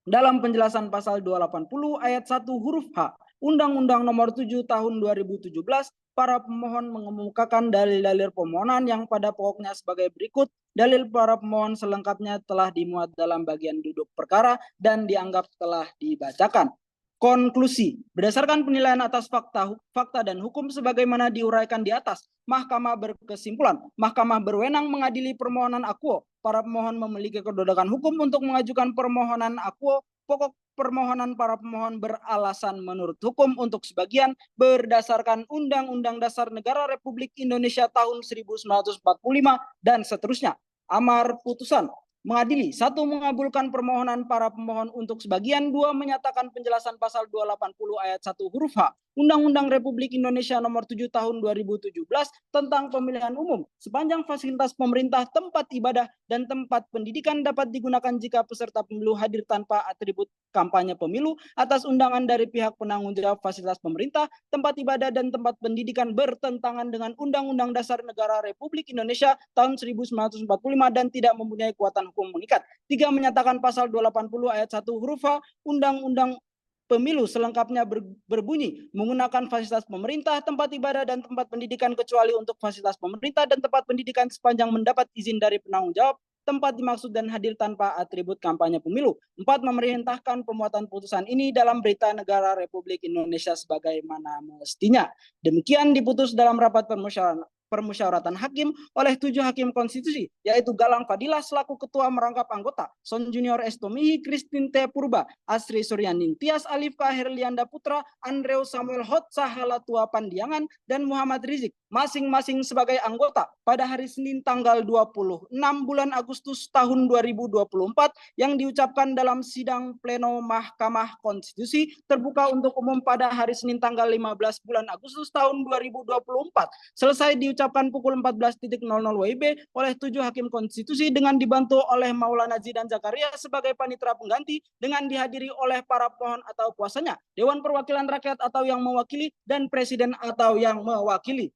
Dalam penjelasan pasal 280 ayat 1 huruf H Undang-Undang Nomor 7 Tahun 2017, para pemohon mengemukakan dalil-dalil permohonan yang pada pokoknya sebagai berikut. Dalil para pemohon selengkapnya telah dimuat dalam bagian duduk perkara dan dianggap telah dibacakan. Konklusi, berdasarkan penilaian atas fakta dan hukum sebagaimana diuraikan di atas, Mahkamah berkesimpulan, Mahkamah berwenang mengadili permohonan akuo. Para pemohon memiliki kedudukan hukum untuk mengajukan permohonan akuo. Pokok permohonan para pemohon beralasan menurut hukum untuk sebagian berdasarkan Undang-Undang Dasar Negara Republik Indonesia tahun 1945 dan seterusnya. Amar putusan. Mengadili, 1. Mengabulkan permohonan para pemohon untuk sebagian, 2. Menyatakan penjelasan pasal 280 ayat 1 huruf H Undang-Undang Republik Indonesia Nomor 7 Tahun 2017 tentang pemilihan umum sepanjang fasilitas pemerintah, tempat ibadah, dan tempat pendidikan dapat digunakan jika peserta pemilu hadir tanpa atribut kampanye pemilu atas undangan dari pihak penanggung jawab fasilitas pemerintah, tempat ibadah, dan tempat pendidikan bertentangan dengan Undang-Undang Dasar Negara Republik Indonesia tahun 1945 dan tidak mempunyai kekuatan hukum mengikat. 3. Menyatakan pasal 280 ayat 1 huruf H Undang-Undang Pemilu selengkapnya berbunyi menggunakan fasilitas pemerintah, tempat ibadah, dan tempat pendidikan kecuali untuk fasilitas pemerintah dan tempat pendidikan sepanjang mendapat izin dari penanggung jawab tempat dimaksud dan hadir tanpa atribut kampanye pemilu. 4. Memerintahkan pemuatan putusan ini dalam Berita Negara Republik Indonesia sebagaimana mestinya. Demikian diputus dalam rapat permusyawaratan hakim oleh 7 hakim konstitusi, yaitu Galang Fadilah selaku ketua merangkap anggota, Son Junior Estomihi, Christine T. Purba, Asri Suryaning Tias, Alif K. Herlianda Putra, Andreu Samuel Hot, Sahalatua Pandiangan, dan Muhammad Rizik masing-masing sebagai anggota pada hari Senin tanggal 26 bulan Agustus tahun 2024 yang diucapkan dalam sidang pleno Mahkamah Konstitusi terbuka untuk umum pada hari Senin tanggal 15 bulan Agustus tahun 2024 selesai diucapkan pukul 14.00 WIB oleh 7 hakim konstitusi dengan dibantu oleh Maulana Zidan Zakaria sebagai panitera pengganti dengan dihadiri oleh para pemohon atau kuasanya, Dewan Perwakilan Rakyat atau yang mewakili, dan Presiden atau yang mewakili.